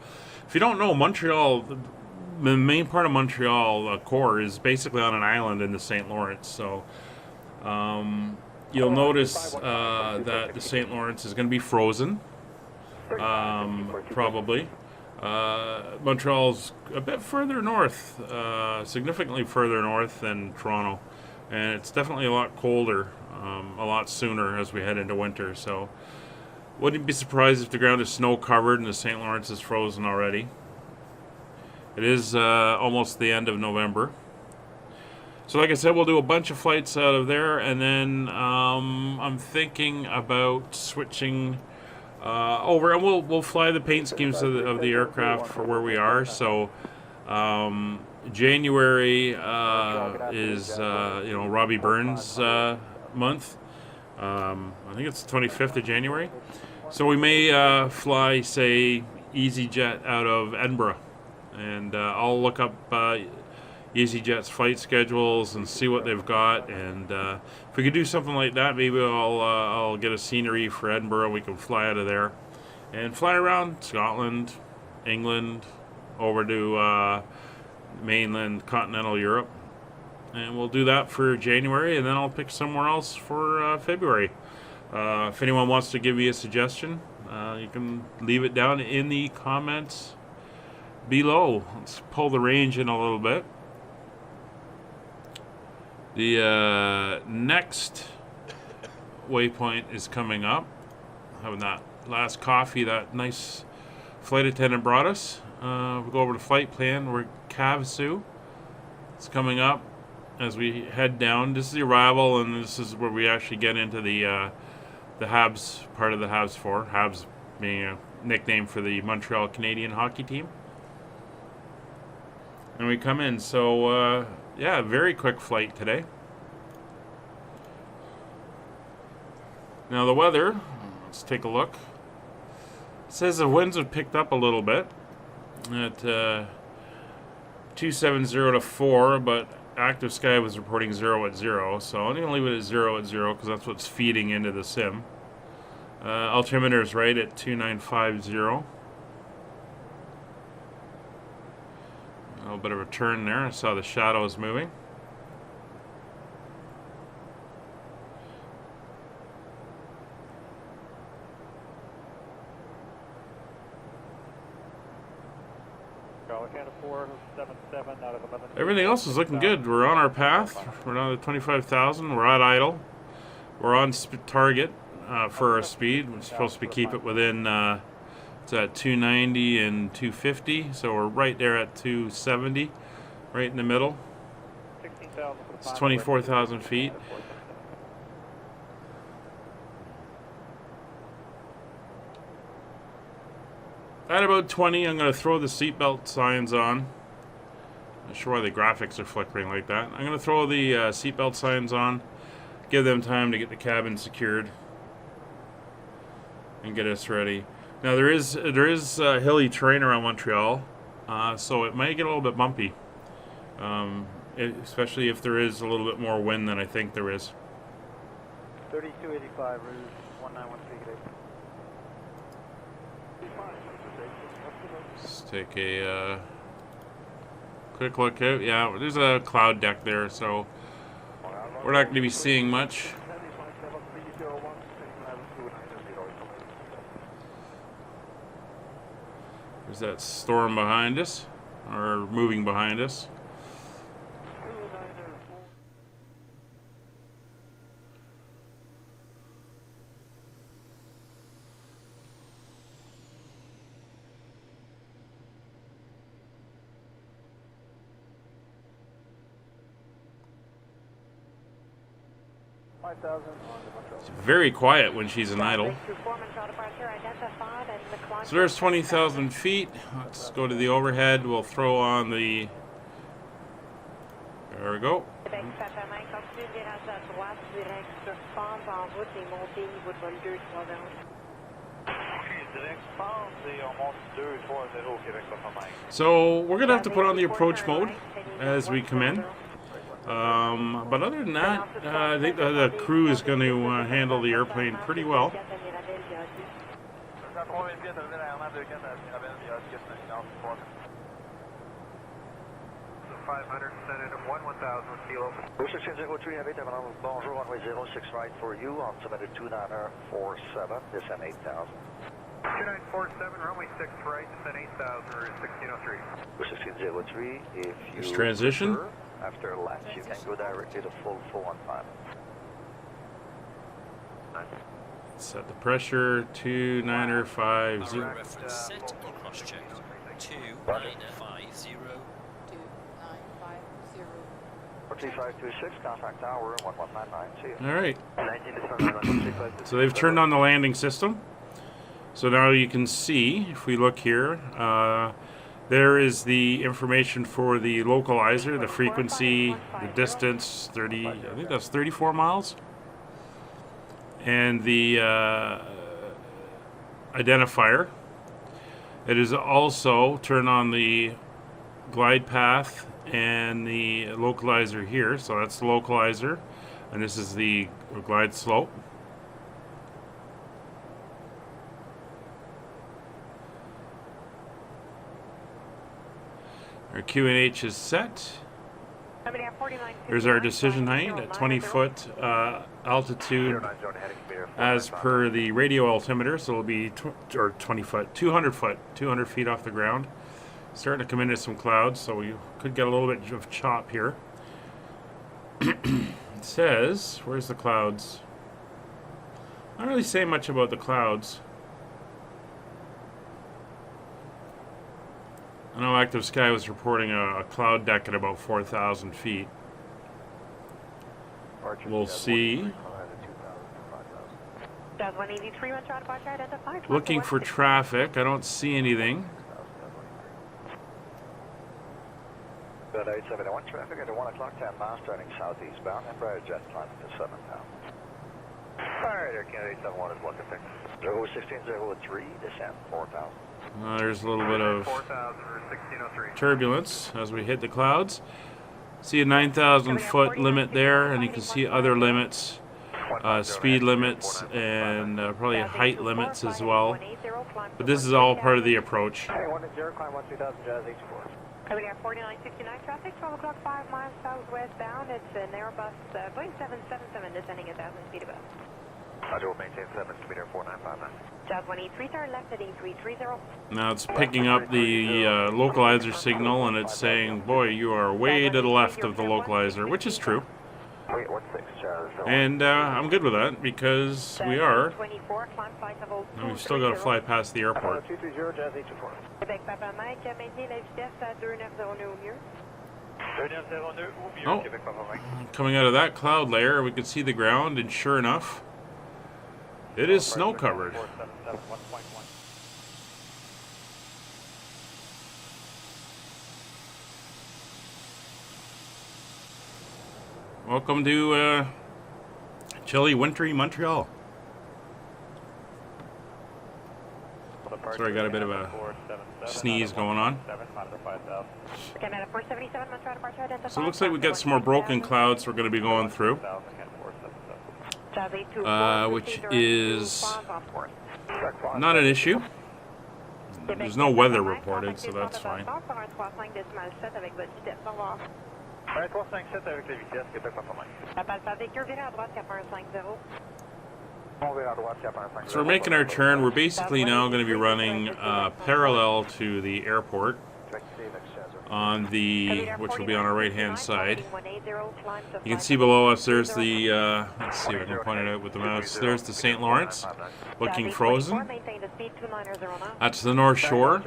Speaker 1: If you don't know, Montreal, the main part of Montreal core is basically on an island in the St. Lawrence, so you'll notice that the St. Lawrence is going to be frozen, probably. Montreal's a bit further north, significantly further north than Toronto. and it's definitely a lot colder, a lot sooner as we head into winter. So wouldn't be surprised if the ground is snow covered and the St. Lawrence is frozen already. It is almost the end of November. So like I said, we'll do a bunch of flights out of there, and then I'm thinking about switching over, and we'll fly the paint schemes of the aircraft for where we are. So January is Robbie Burns month. I think it's the 25th of January. So we may fly, say, EasyJet out of Edinburgh, and I'll look up EasyJet's flight schedules and see what they've got, and if we could do something like that, maybe I'll get a scenery for Edinburgh. We can fly out of there and fly around Scotland, England, over to mainland continental Europe, and we'll do that for January, and then I'll pick somewhere else for February. If anyone wants to give me a suggestion, you can leave it down in the comments below. Let's pull the range in a little bit. The next waypoint is coming up. Having that last coffee that nice flight attendant brought us. We'll go over to flight plan. We're Kavsu. It's coming up as we head down. This is the arrival, and this is where we actually get into the Habs part of the Habs 4. Habs being a nickname for the Montreal Canadian hockey team. And we come in. So yeah, very quick flight today. Now the weather, let's take a look. It says the winds have picked up a little bit at 270 to 4, but active sky was reporting 0 at 0, so I'm going to leave it at 0 at 0 because that's what's feeding into the sim. Altimeter is right at 2950. A little bit of a turn there. I saw the shadows moving. Everything else is looking good. We're on our path. We're down to 25,000. We're at idle. We're on target for our speed. We're supposed to keep it within it's at 290 and 250, so we're right there at 270, right in the middle. It's 24,000 feet. At about 20, I'm going to throw the seatbelt signs on. Not sure why the graphics are flickering like that. I'm going to throw the seatbelt signs on, give them time to get the cabin secured, and get us ready. Now there is hilly terrain around Montreal, so it might get a little bit bumpy, especially if there is a little bit more wind than I think there is.
Speaker 5: 3285, route 1913.
Speaker 1: Let's take a quick look out. Yeah, there's a cloud deck there, so we're not going to be seeing much. There's that storm behind us, or moving behind us. It's very quiet when she's in idle. So there's 20,000 feet. Let's go to the overhead. We'll throw on the... There we go. So we're going to have to put on the approach mode as we come in. But other than that, I think the crew is going to handle the airplane pretty well.
Speaker 5: Bonjour, runway 06 right for you, altimeter 2947, descend 8,000. 2947, runway 6 right, descend 8,000 or 1603.
Speaker 8: 1603, if you
Speaker 1: There's transition.
Speaker 8: prefer, after latch, you can go directly to full 415.
Speaker 1: Set the pressure to 950.
Speaker 2: Our reference set and cross-check. 2950.
Speaker 3: 2950.
Speaker 8: 3526, contact tower, 1199, see you.
Speaker 1: All right.
Speaker 5: 19 descend on 35.
Speaker 1: So they've turned on the landing system. So now you can see, if we look here, there is the information for the localizer, the frequency, the distance, 30, I think that's 34 miles. And the identifier. It is also turn on the glide path and the localizer here. So that's the localizer, and this is the glide slope. Our QNH is set. There's our decision height at 20 foot altitude as per the radio altimeter, so it'll be 20 foot, 200 feet off the ground. Starting to come into some clouds, so we could get a little bit of chop here. It says, where's the clouds? Not really saying much about the clouds. I know Active Sky was reporting a cloud deck at about 4,000 feet. We'll see. Looking for traffic. I don't see anything.
Speaker 8: Got 871 traffic at 1 o'clock, 10 miles, turning southeastbound, and prior jet climbing to 7 pounds. Alright, Air Canada 871 is looking fixed. 1603, descend 4,000.
Speaker 1: There's a little bit of turbulence as we hit the clouds. See a 9,000 foot limit there, and you can see other limits, speed limits, and probably height limits as well. But this is all part of the approach.
Speaker 5: Hey, 1-0, climb 1-2000, Jazz 84.
Speaker 6: We got 4969 traffic, 12 o'clock, 5 miles southwestbound. It's an Airbus Boeing 777 descending 1,000 feet above.
Speaker 8: Roger, we'll maintain 7, speed air 4959.
Speaker 6: Jazz 183, turn left at 8330.
Speaker 1: Now it's picking up the localizer signal, and it's saying, boy, you are way to the left of the localizer, which is true. And I'm good with that, because we are. And we've still got to fly past the airport.
Speaker 5: 230, Jazz 84.
Speaker 6: Québec Papa Mike, maintenez la vitesse à 2909 au mieux.
Speaker 5: 2909 au mieux,
Speaker 1: Oh,
Speaker 5: Québec Papa Mike.
Speaker 1: coming out of that cloud layer, we can see the ground, and sure enough, it is snow covered.
Speaker 5: 477, 1.1.
Speaker 1: Welcome to chilly, wintry Montreal. Sorry, I got a bit of a sneeze going on. So it looks like we got some more broken clouds we're going to be going through, which is not an issue. There's no weather reported, so that's fine.
Speaker 5: Alright, 357 avec la vitesse, Québec Papa Mike.
Speaker 1: So we're making our turn. We're basically now going to be running parallel to the airport on the, which will be on our right hand side. You can see below us there's the, let's see if I can point it out with the mouse, there's the St. Lawrence looking frozen. That's the North Shore,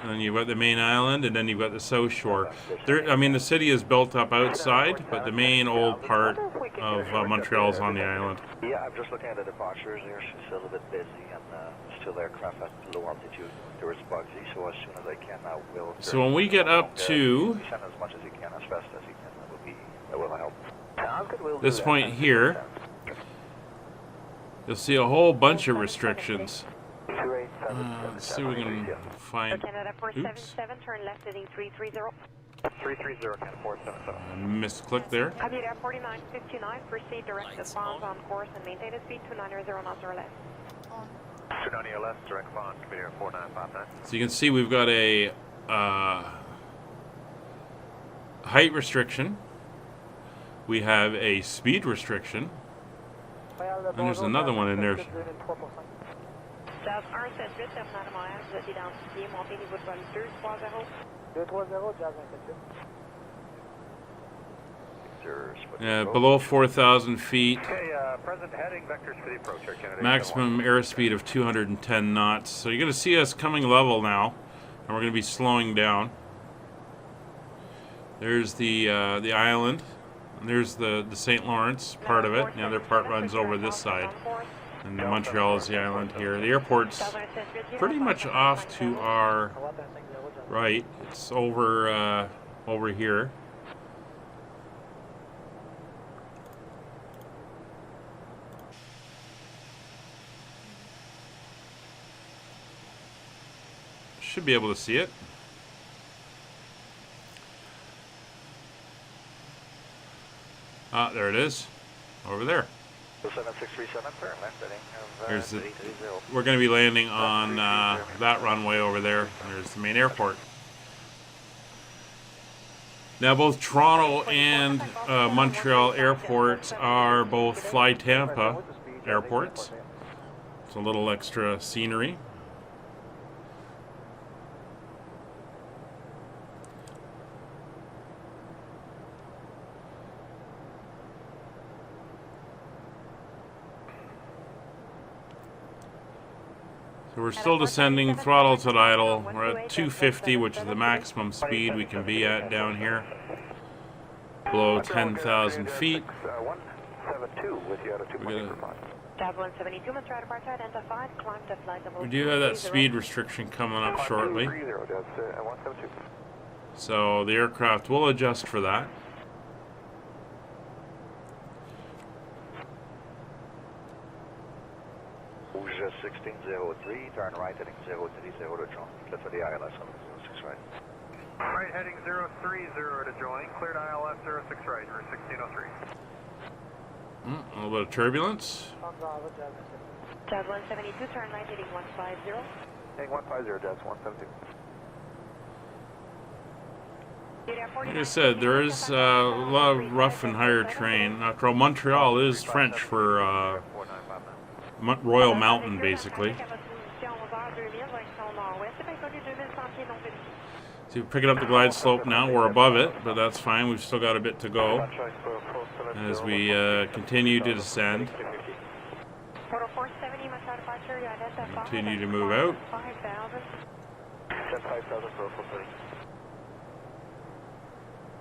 Speaker 1: and then you've got the main island, and then you've got the South Shore. There, I mean, the city is built up outside, but the main old part of Montreal is on the island.
Speaker 8: Yeah, I'm just looking at the departures here. She's still a bit busy, and still aircraft at low altitude. There is Bugsy, so as soon as I can, I will.
Speaker 1: So when we get up to
Speaker 8: send as much as you can, as fast as you can. That will help.
Speaker 1: this point here, you'll see a whole bunch of restrictions. Let's see if we can find. Oops.
Speaker 6: Turn left at 330.
Speaker 5: 330, Canada 477.
Speaker 1: Misclick there.
Speaker 6: Copy that 4959, proceed direct to bonds on course and maintain a speed 290 knots or less.
Speaker 3: On.
Speaker 5: 290 or less, direct bond, speed air 4959.
Speaker 1: So you can see we've got a height restriction. We have a speed restriction. And there's another one in there.
Speaker 6: Jazz 178, terminal de Montréal, vous êtes identifié, montez niveau de vol 230.
Speaker 5: 230, Jazz 178.
Speaker 1: Yeah, below 4,000 feet.
Speaker 8: Okay, present heading vectors for the approach. Kennedy.
Speaker 1: Maximum airspeed of 210 knots. So you're going to see us coming level now, and we're going to be slowing down. There's the island. And there's the St. Lawrence part of it. The other part runs over this side. And Montreal is the island here. The airport's pretty much off to our right. It's over over here. Should be able to see it. Ah, there it is. Over there.
Speaker 8: 7637, sir. Left heading of
Speaker 1: There's the,
Speaker 8: 330.
Speaker 1: we're going to be landing on that runway over there. There's the main airport. Now both Toronto and Montreal airports are both FlyTampa airports. It's a little extra scenery. So we're still descending, throttles at idle. We're at 250, which is the maximum speed we can be at down here. Below 10,000 feet.
Speaker 8: 172 with you out of 2.8.
Speaker 6: Jazz 172, Montreal departure identified, climb to flight level.
Speaker 1: We do have that speed restriction coming up shortly.
Speaker 8: 172.
Speaker 1: So the aircraft will adjust for that.
Speaker 8: Rouge 1603, turn right heading 030 to join. Clear for the ILS 06 right.
Speaker 5: Right heading 030 to join. Cleared ILS 06 right, or 1603.
Speaker 1: A little bit of turbulence.
Speaker 6: Jazz 172, turn right heading 150.
Speaker 8: Heading 150, Jazz 172.
Speaker 1: Like I said, there is a lot of rough and higher terrain. After all, Montreal is French for Royal Mountain, basically. So we're picking up the glide slope now. We're above it, but that's fine. We've still got a bit to go as we continue to descend. Continue to move out.
Speaker 8: 5,000 for 430.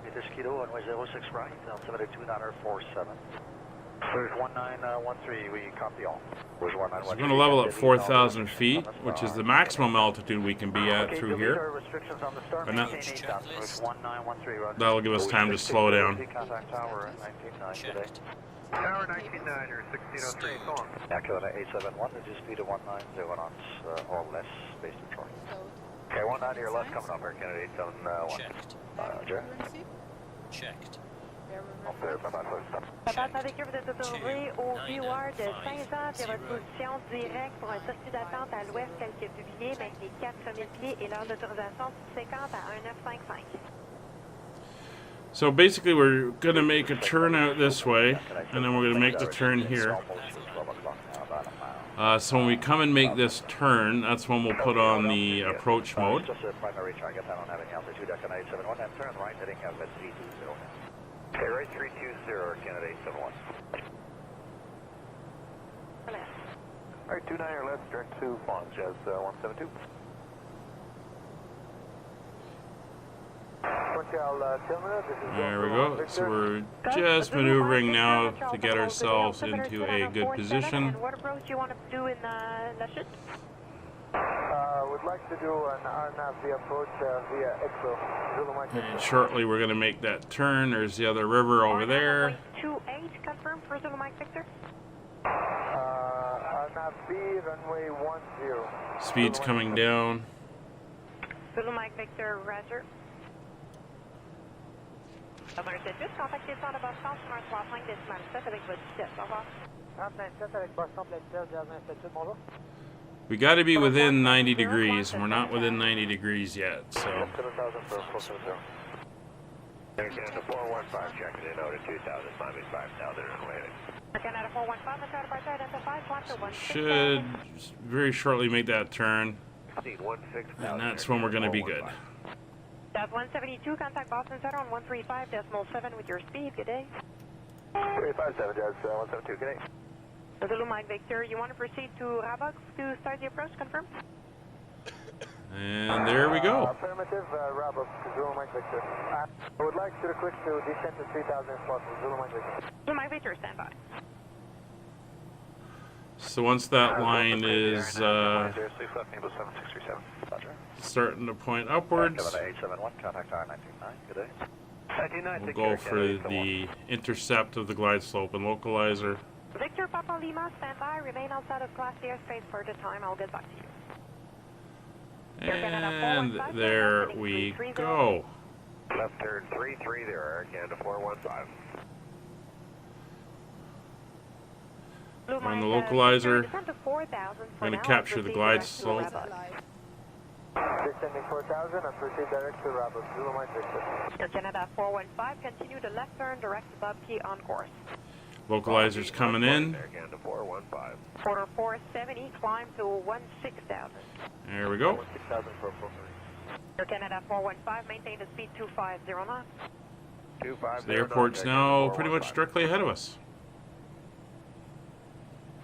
Speaker 8: Meters kilo, runway 06 right, altimeter 2947. There's 1913, we copy all.
Speaker 1: So we're going to level at 4,000 feet, which is the maximum altitude we can be at through here. And that'll give us time to slow down.
Speaker 2: Checked.
Speaker 5: Tower 199 or 1603, go on.
Speaker 8: Acura 871, reduce speed of 190 knots or less, base control.
Speaker 3: So,
Speaker 8: Okay, 190 or less coming up here, Kennedy 871.
Speaker 2: Checked.
Speaker 8: Jerry?
Speaker 3: fluency,
Speaker 2: Checked.
Speaker 3: bear
Speaker 8: On there,
Speaker 3: reference.
Speaker 8: bye-bye.
Speaker 6: Papa avec eux, vous êtes autorisé au viewer de 15 ans puis à votre position directe pour un circuit d'attente à l'ouest tel que publié, maintenez 4000 pieds et l'heure d'autorisation 50 à 1955.
Speaker 1: So basically we're going to make a turn out this way, and then we're going to make the turn here. So when we come and make this turn, that's when we'll put on the approach mode.
Speaker 8: Just a primary target, I don't have any altitude, Acura 871, and turn right heading FSDreamteam. Okay, right 320, Kennedy 871. Alright, 29 or less, direct to Fawn, Jazz 172.
Speaker 1: There we go. So we're just maneuvering now to get ourselves into a good position.
Speaker 6: What approach do you want to do in La Chute?
Speaker 5: Would like to do an RNAV approach via EXO.
Speaker 1: And shortly we're going to make that turn. There's the other river over there.
Speaker 6: 28 confirmed for Zulu Mike Victor.
Speaker 5: RNAV B, runway 10.
Speaker 1: Speed's coming down.
Speaker 6: Zulu Mike Victor, Roger. Juste contactez le centre de Boston sur un 35,7 avec votre 17. Au revoir.
Speaker 5: 37 avec Boston, Jazz 172, bonjour.
Speaker 1: We got to be within 90 degrees, and we're not within 90 degrees yet, so.
Speaker 8: 7000 for 470. Air Canada 415, checking in out at 2000, Miami 5000 and landing.
Speaker 6: Air Canada 415, Montreal departure identified, climb to
Speaker 1: should very shortly make that turn,
Speaker 8: 16,000,
Speaker 1: and that's when we're going to be good.
Speaker 6: That's 172, contact Boston Center on 135.7 with your speed, good day.
Speaker 8: 357, Jazz 172, good day.
Speaker 6: Zulu Mike Victor, you want to proceed to Rabox to start the approach, confirm?
Speaker 1: And there we go.
Speaker 5: Affirmative, Rabox, Zulu Mike Victor. I would like to request to descend to 3000 plus, Zulu Mike Victor.
Speaker 6: Zulu Mike Victor, stand by.
Speaker 1: So once that line is starting to point upwards,
Speaker 8: 871, contact R199, good day.
Speaker 1: we'll go for the intercept of the glide slope and localizer.
Speaker 6: Victor Papa Lima, stand by, remain outside of Class airspace for the time, I'll get back to you.
Speaker 1: And there we go.
Speaker 8: Left turn 33 there, Air Canada 415.
Speaker 1: On the localizer, we're going to capture the glide slope.
Speaker 5: Descending 4000 and proceed direct to Rabox, Zulu Mike Victor.
Speaker 6: Air Canada 415, continue the left turn direct above key on course.
Speaker 1: Localizer's coming in.
Speaker 8: Air Canada 415.
Speaker 6: Quarter 470, climb to 16,000.
Speaker 1: There we go.
Speaker 5: 6000 for
Speaker 6: Air Canada 415, maintain the speed 250 knots.
Speaker 1: So the airport's now pretty much directly ahead of us.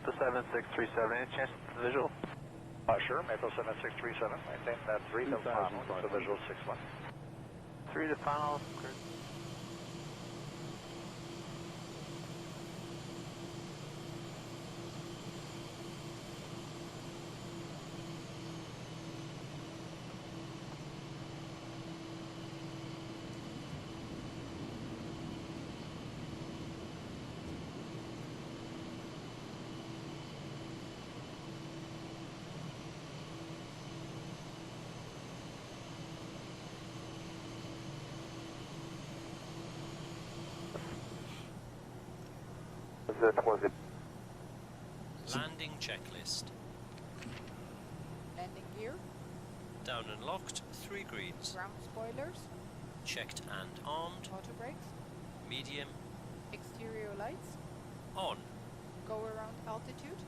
Speaker 5: The 7637, any chance to the visual?
Speaker 8: Sure, Metro 7637, maintain that 3 to final, the visual 61.
Speaker 5: 3 to final.
Speaker 2: Landing checklist.
Speaker 3: Landing gear,
Speaker 2: Down and locked, 3 greens.
Speaker 3: ground spoilers,
Speaker 2: Checked and armed.
Speaker 3: auto brakes,
Speaker 2: Medium.
Speaker 3: exterior lights,
Speaker 2: On.
Speaker 3: go around altitude,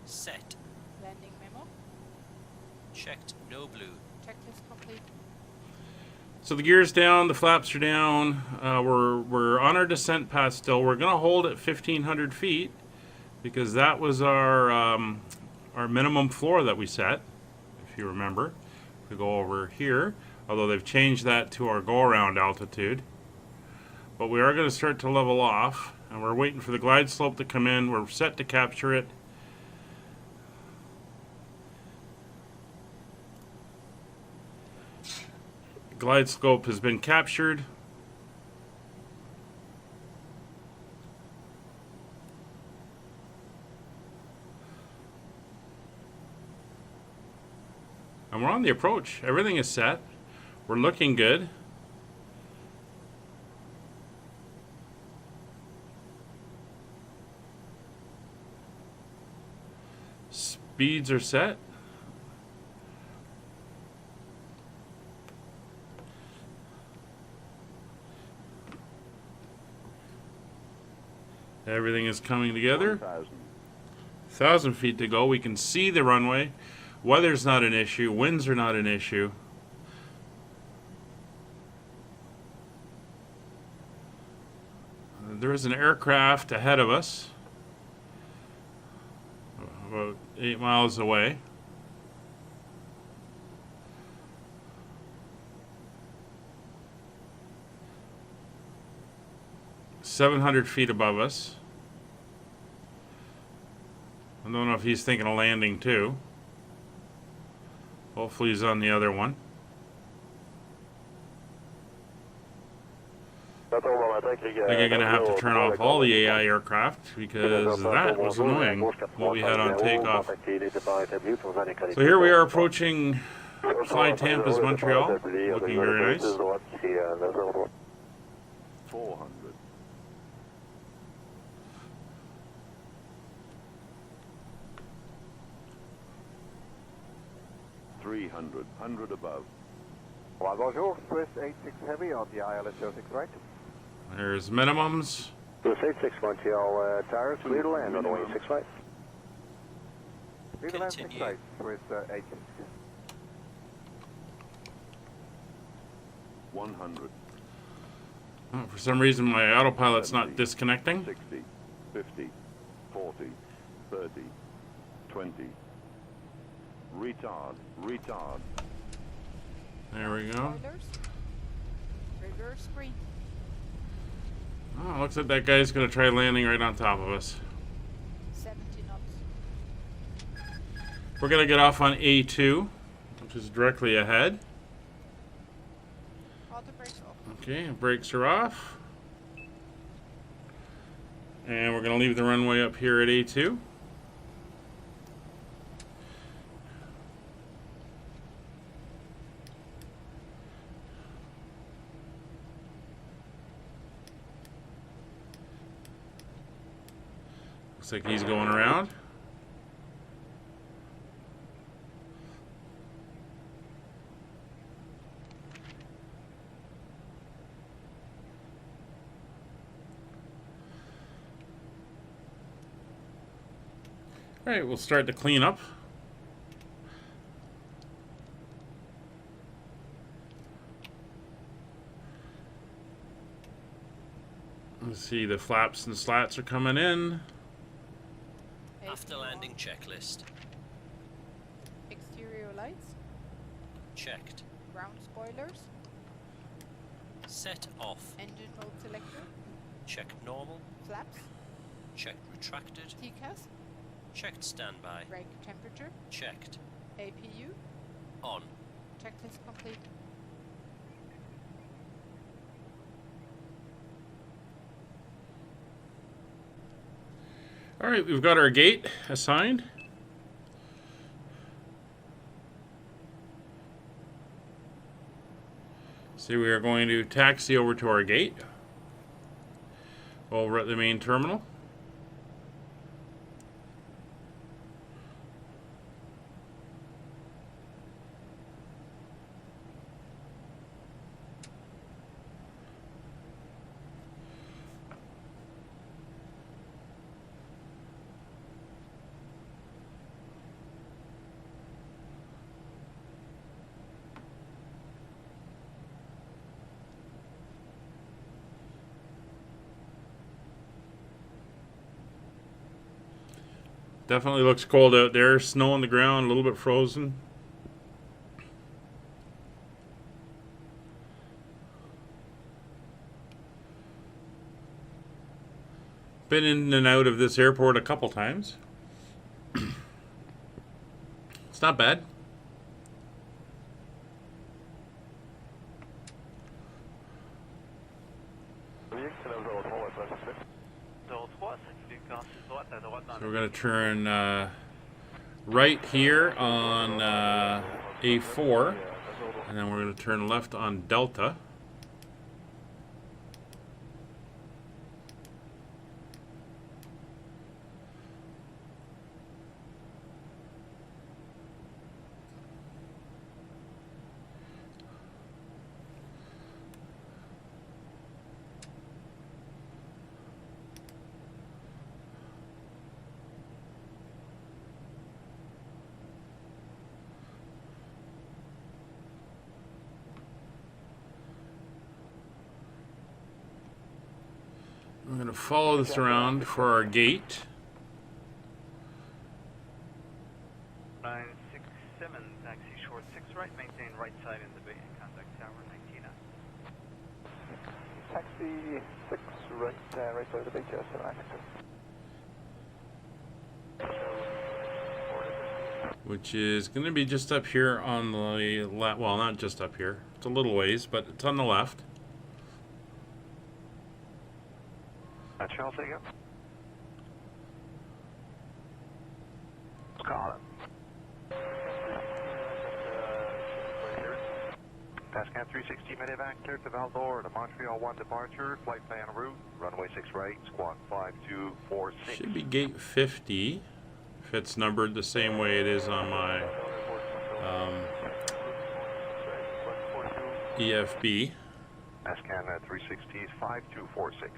Speaker 2: Set.
Speaker 3: landing memo,
Speaker 2: Checked, no blue.
Speaker 3: checklist complete.
Speaker 1: So the gear's down, the flaps are down. We're on our descent path still. We're going to hold at 1,500 feet because that was our minimum floor that we set, if you remember. We go over here, although they've changed that to our go-around altitude. But we are going to start to level off, and we're waiting for the glide slope to come in. We're set to capture it. Glide slope has been captured. And we're on the approach. Everything is set. We're looking good. Speeds are set. Everything is coming together. 1,000 feet to go. We can see the runway. Weather's not an issue. Winds are not an issue. There is an aircraft ahead of us, about 8 miles away. $700 feet above us. I don't know if he's thinking of landing too. Hopefully he's on the other one. I think I'm going to have to turn off all the AI aircraft because that was annoying, what we had on takeoff. So here we are approaching FlyTampa's Montreal. Looking very nice.
Speaker 8: 400. 300, 100 above.
Speaker 5: Well, bonjour, Swiss 86 Heavy on the ILS 06 right.
Speaker 1: There's minimums.
Speaker 4: Swiss 86 Montreal tires, clear to land on the way 6 right.
Speaker 5: Clear to land 6
Speaker 2: Continue.
Speaker 5: right, Swiss 86.
Speaker 10: 100,
Speaker 1: Oh, for some reason, my autopilot's not
Speaker 10: 70,
Speaker 1: disconnecting.
Speaker 10: 60, 50, 40, 30, 20. Retard, retard.
Speaker 1: There we go.
Speaker 3: Spoilers. Reverse screen.
Speaker 1: Oh, looks like that guy's gonna try landing right on top of us.
Speaker 3: 70 knots.
Speaker 1: We're gonna get off on A2, which is directly ahead.
Speaker 3: Auto brakes off.
Speaker 1: Okay, brakes are off. And we're gonna leave the runway up here at A2. Looks like he's going around. All right, we'll start to clean up. Let's see, the flaps and slats are coming in.
Speaker 2: After landing checklist.
Speaker 3: Exterior lights.
Speaker 2: Checked.
Speaker 3: Ground spoilers.
Speaker 2: Set off.
Speaker 3: Engine mode selector.
Speaker 2: Checked normal.
Speaker 3: Flaps.
Speaker 2: Checked retracted.
Speaker 3: TCAS.
Speaker 2: Checked standby.
Speaker 3: Brake temperature.
Speaker 2: Checked.
Speaker 3: APU.
Speaker 2: On.
Speaker 3: Checklist complete.
Speaker 1: All right, we've got our gate assigned. So we are going to taxi over to our gate over at the main terminal. Definitely looks cold out there. Snow on the ground, a little bit frozen. Been in and out of this airport a couple times. It's not bad. So we're going to turn right here on A4, and then we're going to turn left on Delta. We're going to follow this around for our gate.
Speaker 5: 967, taxi short 6 right, maintain right side in the bay, contact tower 19 Taxi 6 right, right side of the bay, just
Speaker 1: Which is going to be just up here on the left. Well, not just up here. It's a little ways, but it's on the left.
Speaker 5: Montreal, take up. Call it. Pascal 360 medevac, clear to Val-d'Or, to Montreal 1 departure, flight plan route, runway 6 right, squawk 5246.
Speaker 1: Should be gate 50, if it's numbered the same way it is on my EFB.
Speaker 8: ASCAN 360 is 5246.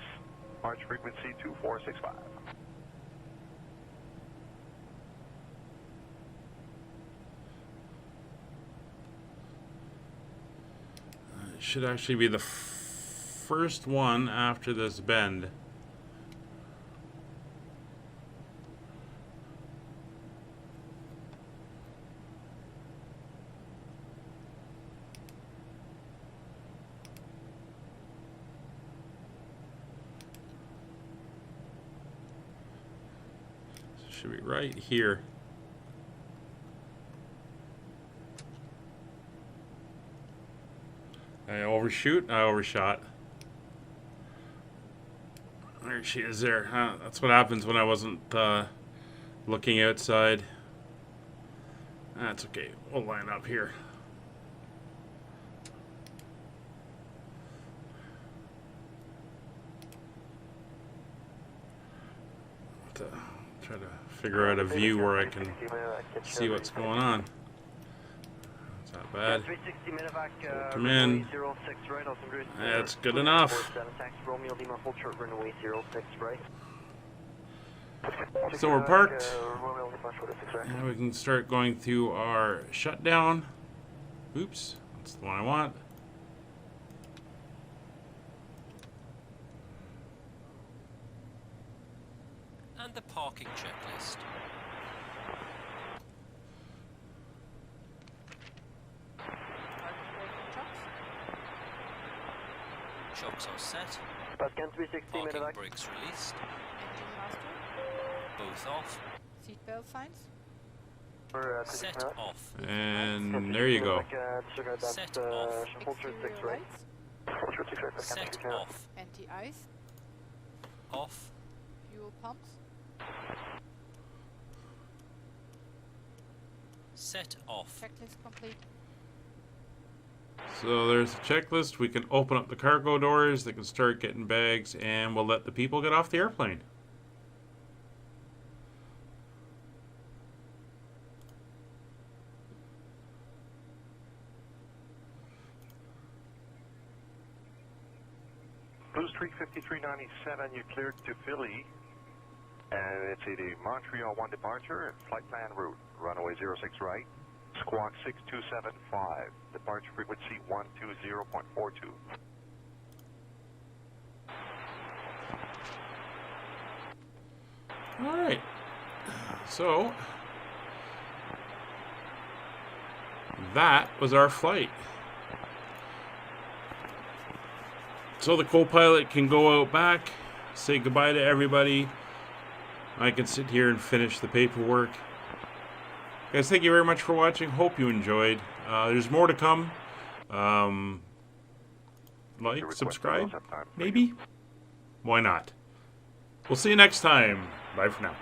Speaker 8: March frequency 2465.
Speaker 1: It should actually be the first one after this bend. Should be right here. I overshoot. I overshot. There she is there. That's what happens when I wasn't looking outside. That's okay. We'll line up here. Try to figure out a view where I can see what's going on. It's not bad. Come in. That's good enough. So we're parked. Now we can start going through our shutdown. Oops, that's the one I want.
Speaker 2: And the parking checklist. Shocks are set. Parking brakes released.
Speaker 3: Engine master.
Speaker 2: Both off.
Speaker 3: Seatbelt signs.
Speaker 2: Set off.
Speaker 1: And there you go.
Speaker 2: Set off.
Speaker 3: Exterior lights.
Speaker 2: Set off.
Speaker 3: Anti-ice.
Speaker 2: Off.
Speaker 3: Fuel pumps.
Speaker 2: Set off.
Speaker 3: Checklist complete.
Speaker 1: So there's the checklist. We can open up the cargo doors. They can start getting bags, and we'll let the people get off the airplane.
Speaker 8: Blues 35397, you cleared to Philly. And it's the Montreal 1 departure and flight plan route. Runway 06 right. Squawk 6275. Departure frequency 120.42.
Speaker 1: Alright. So that was our flight. So the co-pilot can go out back, say goodbye to everybody. I can sit here and finish the paperwork. Guys, thank you very much for watching. Hope you enjoyed. There's more to come. Like, subscribe, maybe? Why not? We'll see you next time. Bye for now.